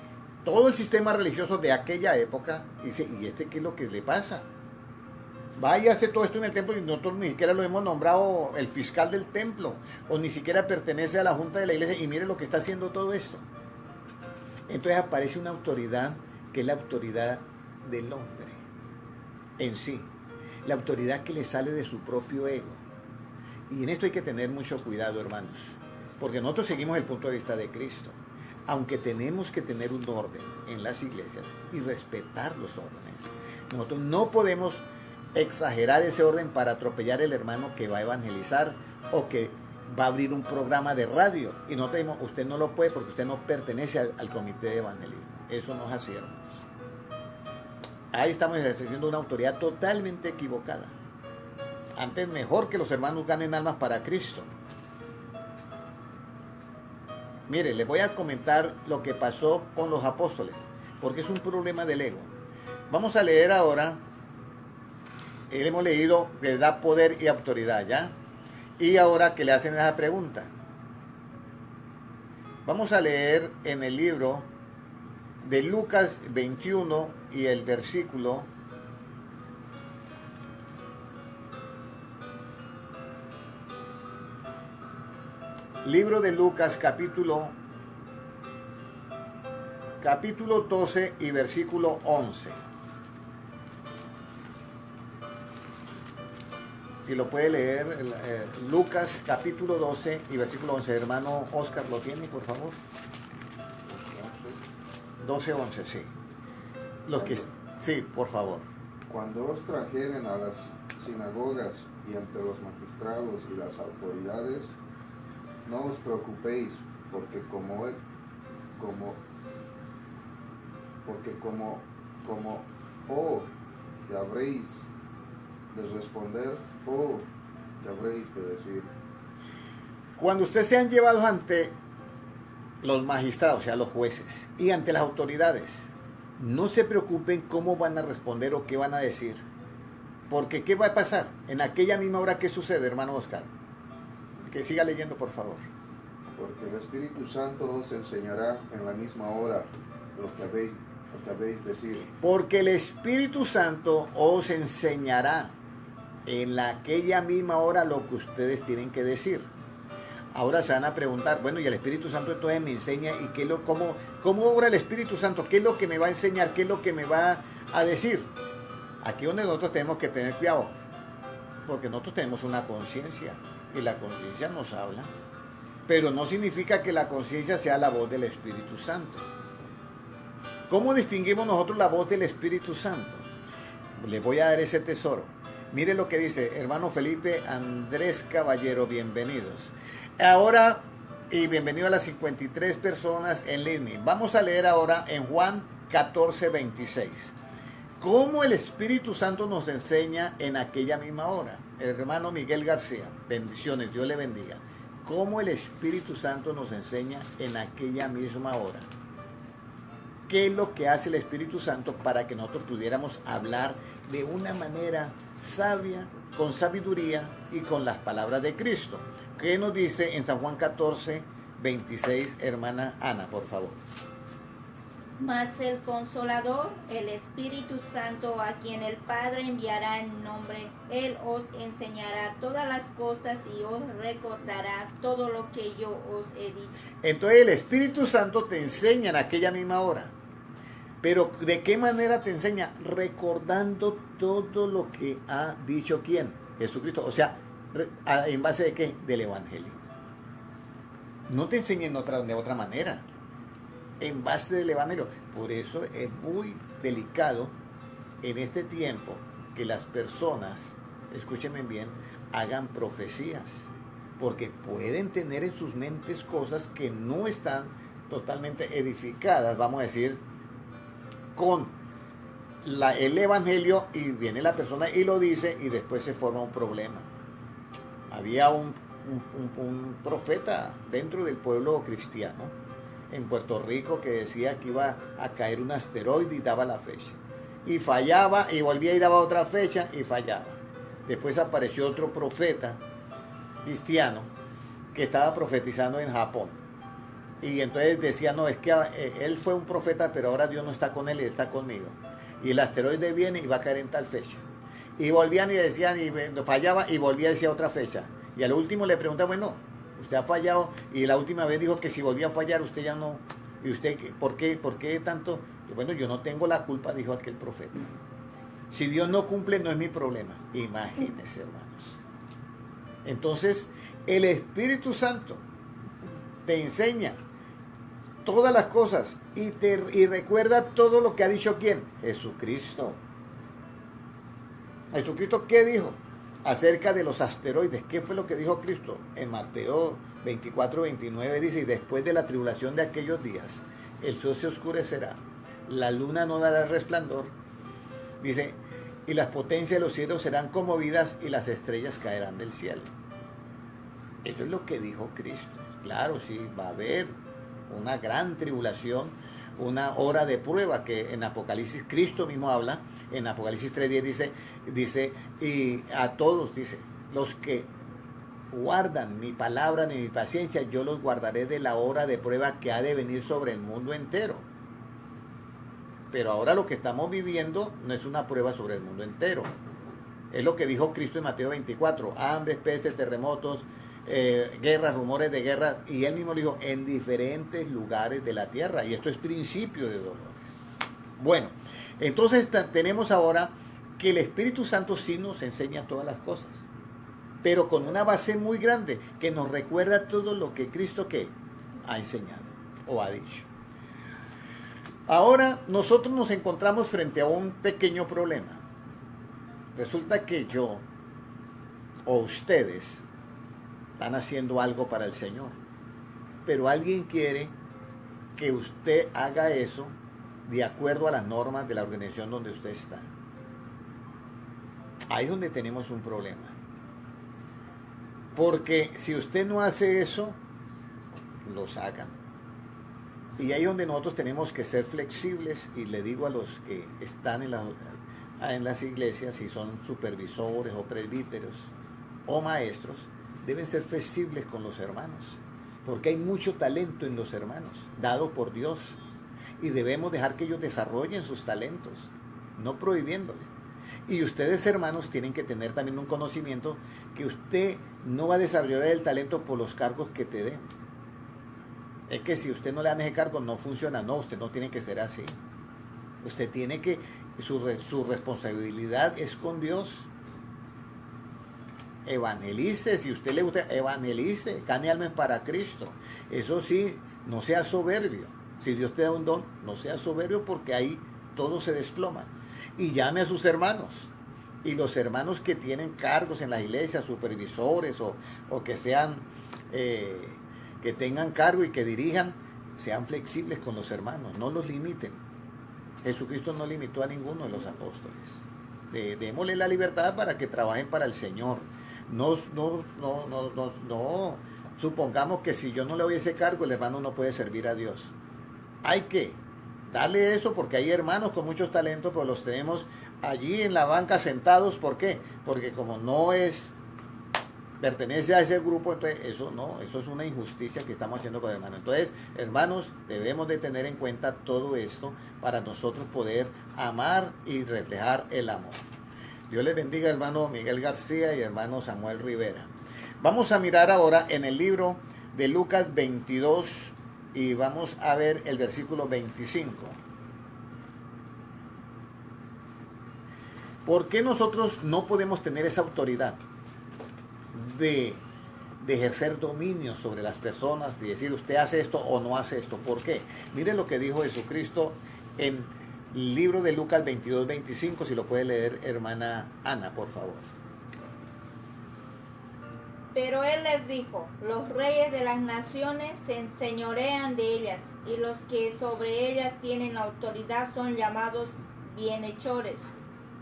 [SPEAKER 1] todo el sistema religioso de aquella época y dice: ¿y este qué es lo que le pasa? Vaya a hacer todo esto en el templo y nosotros ni siquiera lo hemos nombrado el fiscal del templo, o ni siquiera pertenece a la junta de la iglesia, y mire lo que está haciendo todo esto. Entonces aparece una autoridad que es la autoridad del hombre en sí, la autoridad que le sale de su propio ego. Y en esto hay que tener mucho cuidado, hermanos, porque nosotros seguimos el punto de vista de Cristo, aunque tenemos que tener un orden en las iglesias y respetar los órdenes. Nosotros no podemos exagerar ese orden para atropellar al hermano que va a evangelizar o que va a abrir un programa de radio, y no tenemos, usted no lo puede porque usted no pertenece al comité de evangelismo. Eso no es así, hermanos. Ahí estamos ejerciendo una autoridad totalmente equivocada. Antes, mejor que los hermanos ganen almas para Cristo. Mire, les voy a comentar lo que pasó con los apóstoles, porque es un problema del ego. Vamos a leer ahora. Hemos leído que da poder y autoridad, ¿ya? Y ahora que le hacen esa pregunta. Vamos a leer en el libro de Lucas 21 y el versículo libro de Lucas capítulo 12 y versículo 11. Si lo puede leer, Lucas capítulo 12 y versículo 11. Hermano Oscar, ¿lo tiene, por favor? 12, 11, sí. Sí, por favor.
[SPEAKER 4] Cuando os trajeren a las sinagogas y ante los magistrados y las autoridades, no os preocupéis, porque como ya habréis de responder, ya habréis de decir.
[SPEAKER 1] Cuando ustedes sean llevados ante los magistrados, o sea, los jueces, y ante las autoridades, no se preocupen cómo van a responder o qué van a decir. Porque ¿qué va a pasar? En aquella misma hora, ¿qué sucede, hermano Oscar? Que siga leyendo, por favor.
[SPEAKER 4] Porque el Espíritu Santo os enseñará en la misma hora lo que habéis decir.
[SPEAKER 1] Porque el Espíritu Santo os enseñará en aquella misma hora lo que ustedes tienen que decir. Ahora se van a preguntar, bueno, y el Espíritu Santo entonces me enseña, ¿y cómo obra el Espíritu Santo? ¿Qué es lo que me va a enseñar? ¿Qué es lo que me va a decir? Aquí es donde nosotros tenemos que tener cuidado, porque nosotros tenemos una conciencia, y la conciencia nos habla, pero no significa que la conciencia sea la voz del Espíritu Santo. ¿Cómo distinguimos nosotros la voz del Espíritu Santo? Les voy a dar ese tesoro. Mire lo que dice hermano Felipe Andrés Caballero, bienvenidos. Ahora, y bienvenido a las 53 personas en línea. Vamos a leer ahora en Juan 14:26. ¿Cómo el Espíritu Santo nos enseña en aquella misma hora? El hermano Miguel García, bendiciones, Dios le bendiga. ¿Cómo el Espíritu Santo nos enseña en aquella misma hora? ¿Qué es lo que hace el Espíritu Santo para que nosotros pudiéramos hablar de una manera sabia, con sabiduría y con las palabras de Cristo? ¿Qué nos dice en San Juan 14:26, hermana Ana, por favor?
[SPEAKER 2] Mas el Consolador, el Espíritu Santo, a quien el Padre enviará en nombre, Él os enseñará todas las cosas y os recordará todo lo que yo os he dicho.
[SPEAKER 1] Entonces el Espíritu Santo te enseña en aquella misma hora. Pero ¿de qué manera te enseña? Recordando todo lo que ha dicho ¿quién? Jesucristo. O sea, ¿en base de qué? Del Evangelio. No te enseña de otra manera. En base del Evangelio. Por eso es muy delicado en este tiempo que las personas, escúchenme bien, hagan profecías. Porque pueden tener en sus mentes cosas que no están totalmente edificadas, vamos a decir, con el Evangelio, y viene la persona y lo dice y después se forma un problema. Había un profeta dentro del pueblo cristiano en Puerto Rico que decía que iba a caer un asteroide y daba la fecha. Y fallaba y volvía y daba otra fecha y fallaba. Después apareció otro profeta cristiano que estaba profetizando en Japón. Y entonces decía, no, es que él fue un profeta, pero ahora Dios no está con él y está conmigo. Y el asteroide viene y va a caer en tal fecha. Y volvían y decían, y fallaba y volvía y decía otra fecha. Y al último le pregunta, bueno, usted ha fallado, y la última vez dijo que si volvía a fallar, usted ya no. ¿Y usted por qué tanto? Y bueno, yo no tengo la culpa, dijo aquel profeta. Si Dios no cumple, no es mi problema. Imagínense, hermanos. Entonces, el Espíritu Santo te enseña todas las cosas y recuerda todo lo que ha dicho ¿quién? Jesucristo. ¿Jesucristo qué dijo? Acerca de los asteroides. ¿Qué fue lo que dijo Cristo? En Mateo 24:29 dice, y después de la tribulación de aquellos días, el sol se oscurecerá, la luna no dará resplandor, dice, y las potencias de los cielos serán conmovidas y las estrellas caerán del cielo. Eso es lo que dijo Cristo. Claro, sí, va a haber una gran tribulación, una hora de prueba que en Apocalipsis Cristo mismo habla, en Apocalipsis 3:10 dice, y a todos, dice, los que guardan mi palabra ni mi paciencia, yo los guardaré de la hora de prueba que ha de venir sobre el mundo entero. Pero ahora lo que estamos viviendo no es una prueba sobre el mundo entero. Es lo que dijo Cristo en Mateo 24, hambres, pestes, terremotos, guerras, rumores de guerra, y él mismo dijo, en diferentes lugares de la tierra, y esto es principio de dolores. Bueno, entonces tenemos ahora que el Espíritu Santo sí nos enseña todas las cosas, pero con una base muy grande, que nos recuerda todo lo que Cristo ¿qué? Ha enseñado o ha dicho. Ahora nosotros nos encontramos frente a un pequeño problema. Resulta que yo o ustedes están haciendo algo para el Señor, pero alguien quiere que usted haga eso de acuerdo a las normas de la organización donde usted está. Ahí es donde tenemos un problema. Porque si usted no hace eso, lo sacan. Y ahí es donde nosotros tenemos que ser flexibles, y le digo a los que están en las iglesias, si son supervisores o presbíteros o maestros, deben ser flexibles con los hermanos, porque hay mucho talento en los hermanos, dado por Dios, y debemos dejar que ellos desarrollen sus talentos, no prohibiéndole. Y ustedes, hermanos, tienen que tener también un conocimiento que usted no va a desarrollar el talento por los cargos que te den. Es que si usted no le dan ese cargo, no funciona. No, usted no tiene que ser así. Usted tiene que, su responsabilidad es con Dios. Evangelice, si a usted le gusta, evangelice, gane almas para Cristo. Eso sí, no sea soberbio. Si Dios te da un don, no sea soberbio, porque ahí todo se desploma. Y llame a sus hermanos. Y los hermanos que tienen cargos en la iglesia, supervisores o que sean, que tengan cargo y que dirijan, sean flexibles con los hermanos, no los limiten. Jesucristo no limitó a ninguno de los apóstoles. Démosle la libertad para que trabajen para el Señor. No supongamos que si yo no le doy ese cargo, el hermano no puede servir a Dios. Hay que darle eso, porque hay hermanos con muchos talentos, pero los tenemos allí en la banca sentados. ¿Por qué? Porque como no pertenece a ese grupo, entonces eso es una injusticia que estamos haciendo con el hermano. Entonces, hermanos, debemos de tener en cuenta todo esto para nosotros poder amar y reflejar el amor. Dios les bendiga, hermano Miguel García y hermano Samuel Rivera. Vamos a mirar ahora en el libro de Lucas 22 y vamos a ver el versículo 25. ¿Por qué nosotros no podemos tener esa autoridad de ejercer dominio sobre las personas y decir usted hace esto o no hace esto? ¿Por qué? Mire lo que dijo Jesucristo en el libro de Lucas 22, 25, si lo puede leer hermana Ana, por favor.
[SPEAKER 2] Pero él les dijo: los reyes de las naciones se enseñorean de ellas, y los que sobre ellas tienen autoridad son llamados bienhechores.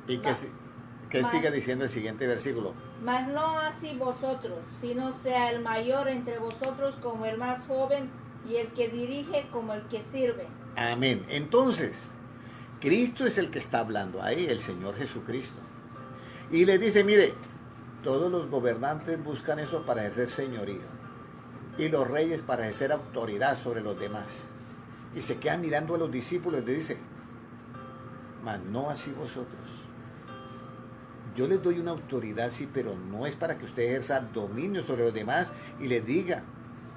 [SPEAKER 1] ¿Y qué sigue diciendo el siguiente versículo?
[SPEAKER 2] Mas no así vosotros, sino sea el mayor entre vosotros como el más joven, y el que dirige como el que sirve.
[SPEAKER 1] Amén. Entonces, Cristo es el que está hablando ahí, el Señor Jesucristo. Y le dice, mire, todos los gobernantes buscan eso para ejercer señorío, y los reyes para ejercer autoridad sobre los demás. Y se quedan mirando a los discípulos y le dice, mas no así vosotros. Yo les doy una autoridad, sí, pero no es para que usted ejerza dominio sobre los demás y les diga,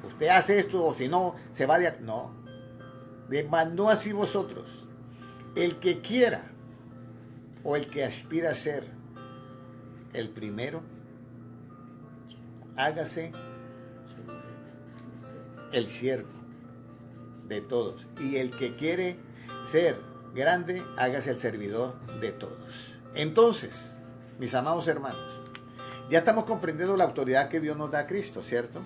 [SPEAKER 1] usted hace esto o si no, se va de... No, mas no así vosotros. El que quiera o el que aspira a ser el primero, hágase el siervo de todos. Y el que quiere ser grande, hágase el servidor de todos. Entonces, mis amados hermanos, ya estamos comprendiendo la autoridad que Dios nos da a Cristo, ¿cierto?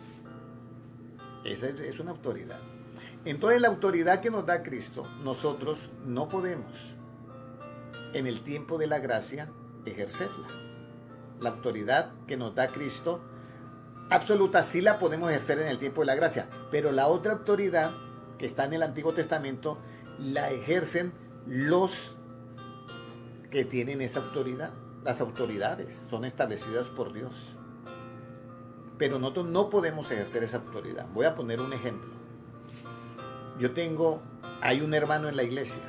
[SPEAKER 1] Esa es una autoridad. Entonces, la autoridad que nos da Cristo, nosotros no podemos, en el tiempo de la gracia, ejercerla. La autoridad que nos da Cristo, absoluta, sí la podemos ejercer en el tiempo de la gracia, pero la otra autoridad que está en el Antiguo Testamento, la ejercen los que tienen esa autoridad. Las autoridades son establecidas por Dios, pero nosotros no podemos ejercer esa autoridad. Voy a poner un ejemplo. Hay un hermano en la iglesia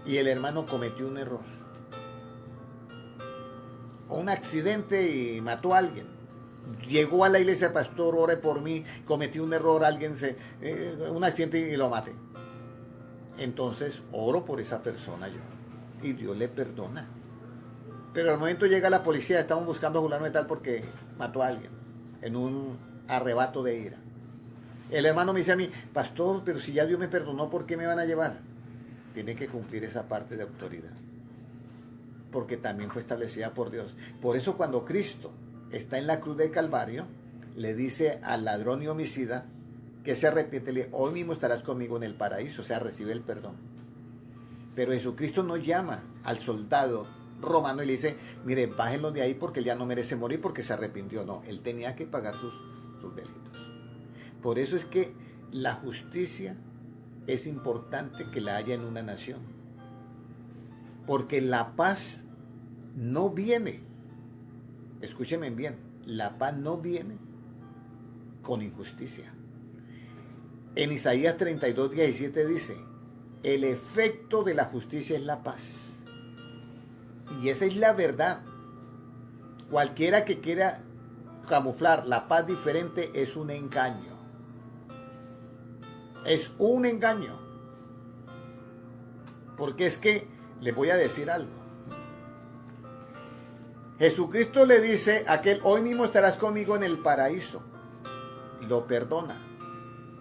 [SPEAKER 1] y el hermano cometió un error, un accidente y mató a alguien. Llegó a la iglesia, pastor, ore por mí, cometí un error, un accidente y lo maté. Entonces oro por esa persona yo y Dios le perdona. Pero al momento llega la policía, estamos buscando a fulano de tal porque mató a alguien en un arrebato de ira. El hermano me dice a mí, pastor, pero si ya Dios me perdonó, ¿por qué me van a llevar? Tiene que cumplir esa parte de autoridad, porque también fue establecida por Dios. Por eso cuando Cristo está en la cruz del Calvario, le dice al ladrón y homicida que se arrepiente, le dice, hoy mismo estarás conmigo en el paraíso, o sea, recibe el perdón. Pero Jesucristo no llama al soldado romano y le dice, mire, bájenlo de ahí porque él ya no merece morir porque se arrepintió. No, él tenía que pagar sus delitos. Por eso es que la justicia es importante que la haya en una nación. Porque la paz no viene, escúchenme bien, la paz no viene con injusticia. En Isaías 32:17 dice, el efecto de la justicia es la paz. Y esa es la verdad. Cualquiera que quiera camuflar la paz diferente es un engaño. Es un engaño. Porque es que les voy a decir algo. Jesucristo le dice a aquel, hoy mismo estarás conmigo en el paraíso. Lo perdona.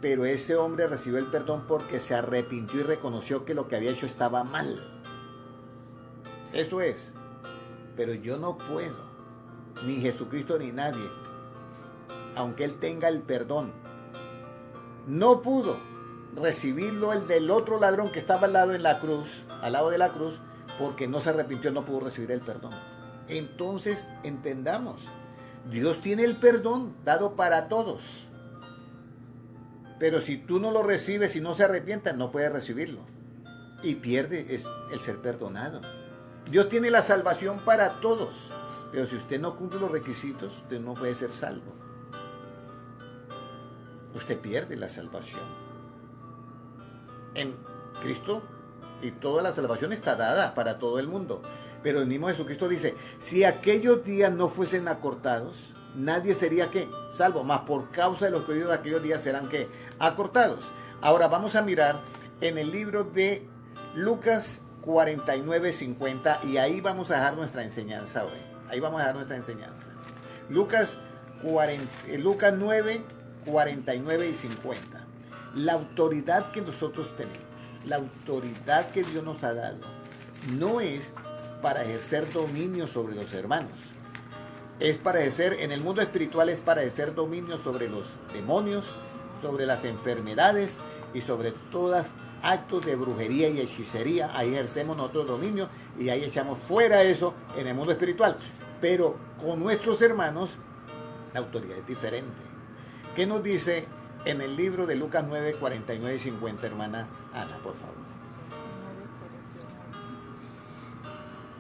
[SPEAKER 1] Pero ese hombre recibió el perdón porque se arrepintió y reconoció que lo que había hecho estaba mal. Eso es. Pero yo no puedo, ni Jesucristo ni nadie, aunque Él tenga el perdón, no pudo recibirlo el del otro ladrón que estaba al lado de la cruz, porque no se arrepintió, no pudo recibir el perdón. Entonces, entendamos, Dios tiene el perdón dado para todos. Pero si tú no lo recibes y no se arrepientas, no puedes recibirlo. Y pierde el ser perdonado. Dios tiene la salvación para todos. Pero si usted no cumple los requisitos, usted no puede ser salvo. Usted pierde la salvación. En Cristo, y toda la salvación está dada para todo el mundo. Pero el mismo Jesucristo dice, si aquellos días no fuesen acortados, nadie sería ¿qué? Salvo, más por causa de los que de aquellos días serán ¿qué? Acortados. Ahora vamos a mirar en el libro de Lucas 49:50 y ahí vamos a dejar nuestra enseñanza hoy. Ahí vamos a dejar nuestra enseñanza. Lucas 9, 49 y 50. La autoridad que nosotros tenemos, la autoridad que Dios nos ha dado, no es para ejercer dominio sobre los hermanos. Es para ejercer, en el mundo espiritual es para ejercer dominio sobre los demonios, sobre las enfermedades y sobre todos actos de brujería y hechicería. Ahí ejercemos nosotros dominio y ahí echamos fuera eso en el mundo espiritual. Pero con nuestros hermanos la autoridad es diferente. ¿Qué nos dice en el libro de Lucas 9, 49 y 50, hermana Ana, por favor?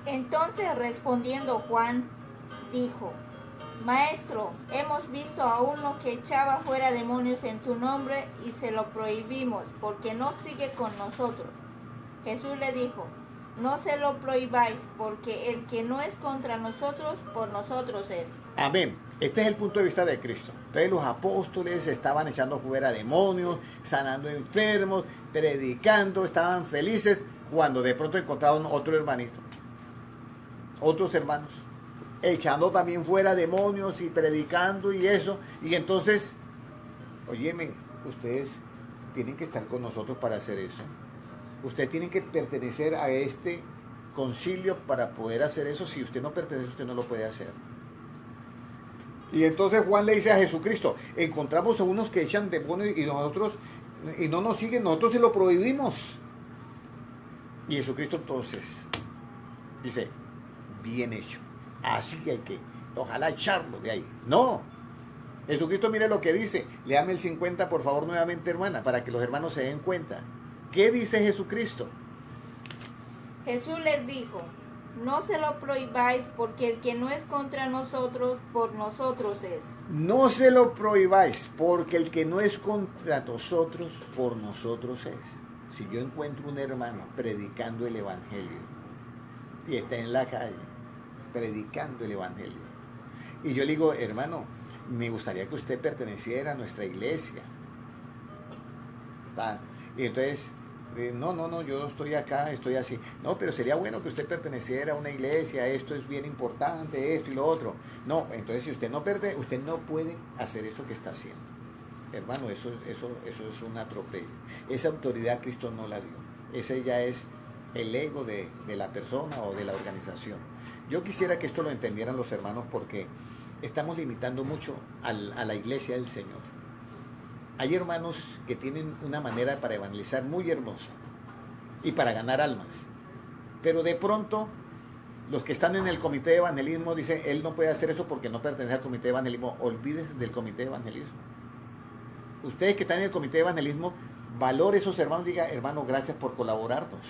[SPEAKER 2] Entonces respondiendo Juan, dijo, Maestro, hemos visto a uno que echaba fuera demonios en tu nombre y se lo prohibimos porque no sigue con nosotros. Jesús le dijo, no se lo prohibáis porque el que no es contra nosotros, por nosotros es.
[SPEAKER 1] Amén. Este es el punto de vista de Cristo. Entonces los apóstoles estaban echando fuera demonios, sanando enfermos, predicando, estaban felices cuando de pronto encontraron otro hermanito, otros hermanos, echando también fuera demonios y predicando y eso. Y entonces, óyeme, ustedes tienen que estar con nosotros para hacer eso. Ustedes tienen que pertenecer a este concilio para poder hacer eso. Si usted no pertenece, usted no lo puede hacer. Y entonces Juan le dice a Jesucristo, encontramos a unos que echan demonios y no nos siguen, nosotros se lo prohibimos. Y Jesucristo entonces dice, bien hecho. Así hay que, ojalá echarlo de ahí. No. Jesucristo, mire lo que dice. Léame el 50, por favor, nuevamente, hermana, para que los hermanos se den cuenta. ¿Qué dice Jesucristo?
[SPEAKER 2] Jesús les dijo, no se lo prohibáis porque el que no es contra nosotros, por nosotros es.
[SPEAKER 1] No se lo prohibáis porque el que no es contra nosotros, por nosotros es. Si yo encuentro un hermano predicando el evangelio y está en la calle predicando el evangelio y yo le digo, hermano, me gustaría que usted perteneciera a nuestra iglesia, ¿va? Y entonces no, yo estoy acá, estoy así. No, pero sería bueno que usted perteneciera a una iglesia, esto es bien importante, esto y lo otro. No, entonces si usted no pertenece, usted no puede hacer eso que está haciendo. Hermano, eso es un atropello. Esa autoridad Cristo no la dio. Ese ya es el ego de la persona o de la organización. Yo quisiera que esto lo entendieran los hermanos porque estamos limitando mucho a la iglesia del Señor. Hay hermanos que tienen una manera para evangelizar muy hermosa y para ganar almas. Pero de pronto Los que están en el comité de evangelismo dicen, él no puede hacer eso porque no pertenece al comité de evangelismo. Olvídense del comité de evangelismo. Ustedes que están en el comité de evangelismo, valore esos hermanos, diga, hermano, gracias por colaborarnos.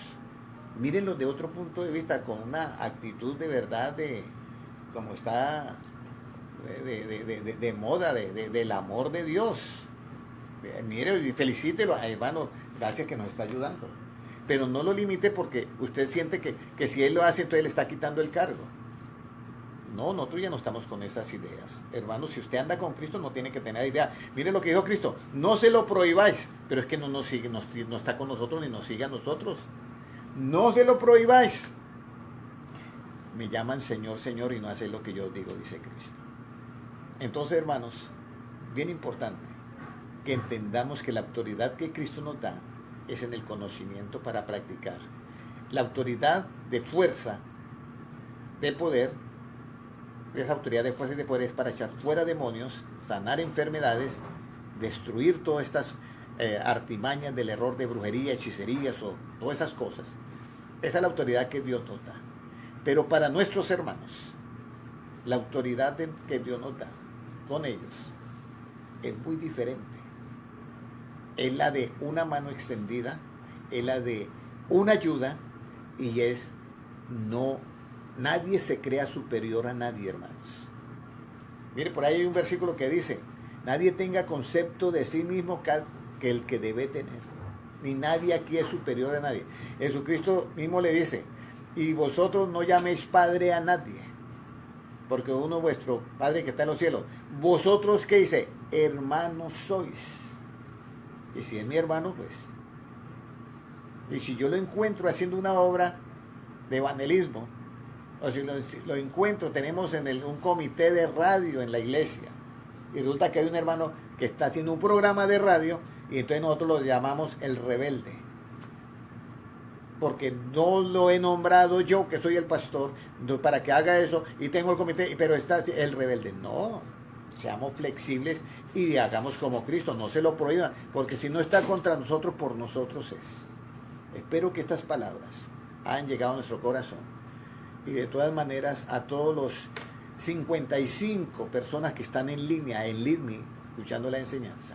[SPEAKER 1] Mírenlo de otro punto de vista, con una actitud de verdad, de como está de moda, del amor de Dios. Mire y felicítelo, hermano, gracias que nos está ayudando. Pero no lo limite porque usted siente que si él lo hace, entonces le está quitando el cargo. No, nosotros ya no estamos con esas ideas. Hermanos, si usted anda con Cristo, no tiene que tener idea. Mire lo que dijo Cristo, no se lo prohibáis, pero es que no nos sigue, no está con nosotros ni nos sigue a nosotros. No se lo prohibáis. Me llaman Señor, Señor, y no hacen lo que yo digo, dice Cristo. Entonces, hermanos, bien importante que entendamos que la autoridad que Cristo nos da es en el conocimiento para practicar. La autoridad de fuerza, de poder, esa autoridad de fuerza y de poder es para echar fuera demonios, sanar enfermedades, destruir todas estas artimañas del error de brujería, hechicerías o todas esas cosas. Esa es la autoridad que Dios nos da. Pero para nuestros hermanos, la autoridad que Dios nos da con ellos es muy diferente. Es la de una mano extendida, es la de una ayuda y es nadie se crea superior a nadie, hermanos. Mire, por ahí hay un versículo que dice, nadie tenga concepto de sí mismo que el que debe tener. Ni nadie aquí es superior a nadie. Jesucristo mismo le dice, y vosotros no llaméis padre a nadie, porque uno vuestro Padre que está en los cielos. Vosotros, ¿qué dice? Hermanos sois. Y si es mi hermano, pues. Y si yo lo encuentro haciendo una obra de evangelismo, o si lo encuentro, tenemos un comité de radio en la iglesia, y resulta que hay un hermano que está haciendo un programa de radio, y entonces nosotros lo llamamos el rebelde. Porque no lo he nombrado yo, que soy el pastor, para que haga eso, y tengo el comité, pero está el rebelde. No, seamos flexibles y hagamos como Cristo, no se lo prohíban, porque si no está contra nosotros, por nosotros es. Espero que estas palabras hayan llegado a nuestro corazón. Y de todas maneras, a todos los 55 personas que están en línea, en LeadMe, escuchando la enseñanza,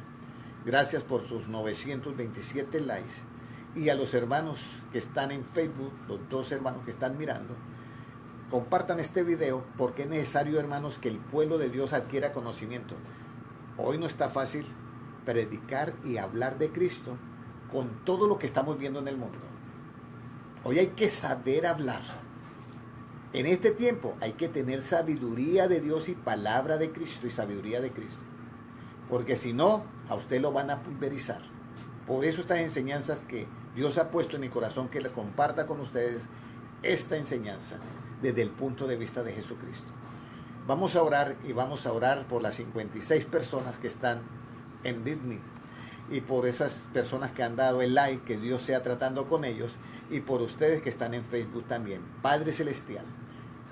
[SPEAKER 1] gracias por sus 927 likes. Y a los hermanos que están en Facebook, los 2 hermanos que están mirando, compartan este video porque es necesario, hermanos, que el pueblo de Dios adquiera conocimiento. Hoy no está fácil predicar y hablar de Cristo con todo lo que estamos viendo en el mundo. Hoy hay que saber hablar. En este tiempo hay que tener sabiduría de Dios y palabra de Cristo y sabiduría de Cristo. Porque si no, a usted lo van a pulverizar. Por eso estas enseñanzas que Dios ha puesto en mi corazón, que le comparta con ustedes esta enseñanza desde el punto de vista de Jesucristo. Vamos a orar y vamos a orar por las 56 personas que están en LeadMe y por esas personas que han dado el like, que Dios sea tratando con ellos, y por ustedes que están en Facebook también. Padre Celestial,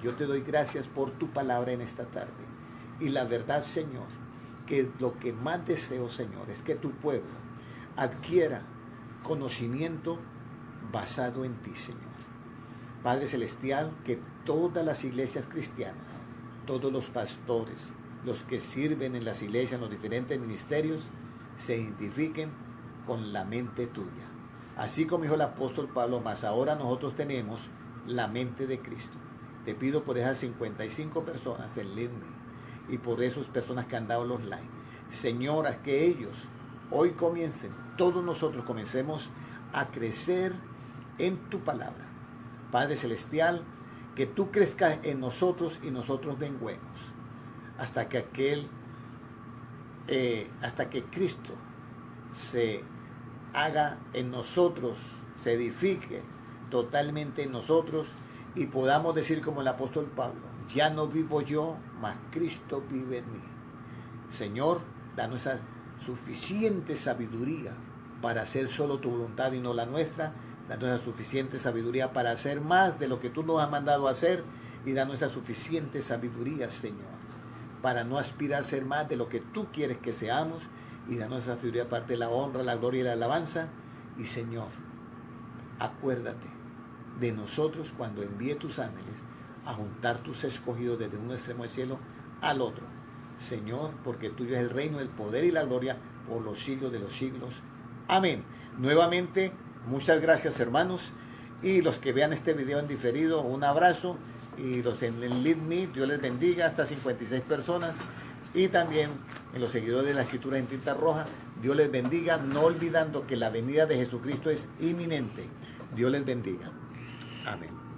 [SPEAKER 1] yo te doy gracias por tu palabra en esta tarde. Y la verdad, Señor, que lo que más deseo, Señor, es que tu pueblo adquiera conocimiento basado en ti, Señor. Padre Celestial, que todas las iglesias cristianas, todos los pastores, los que sirven en las iglesias, en los diferentes ministerios, se identifiquen con la mente tuya. Así como dijo el apóstol Pablo, más ahora nosotros tenemos la mente de Cristo. Te pido por esas 55 personas en LeadMe y por esas personas que han dado los likes. Señora, que ellos hoy comiencen, todos nosotros comencemos a crecer en tu palabra. Padre Celestial, que tú crezcas en nosotros y nosotros menguemos hasta que Cristo se haga en nosotros, se edifique totalmente en nosotros y podamos decir como el apóstol Pablo, ya no vivo yo, mas Cristo vive en mí. Señor, danos esa suficiente sabiduría para hacer solo tu voluntad y no la nuestra. Danos esa suficiente sabiduría para hacer más de lo que tú nos has mandado a hacer y danos esa suficiente sabiduría, Señor, para no aspirar a ser más de lo que tú quieres que seamos y danos esa sabiduría aparte de la honra, la gloria y la alabanza. Y Señor, acuérdate de nosotros cuando envíe tus ángeles a juntar tus escogidos desde un extremo del cielo al otro. Señor, porque tuyo es el reino, el poder y la gloria por los siglos de los siglos. Amén. Nuevamente, muchas gracias, hermanos. Y los que vean este video en diferido, un abrazo. Y los en el Lead Me, Dios les bendiga, hasta 56 personas. Y también en los seguidores de la Escritura en tinta roja, Dios les bendiga, no olvidando que la venida de Jesucristo es inminente. Dios les bendiga. Amén.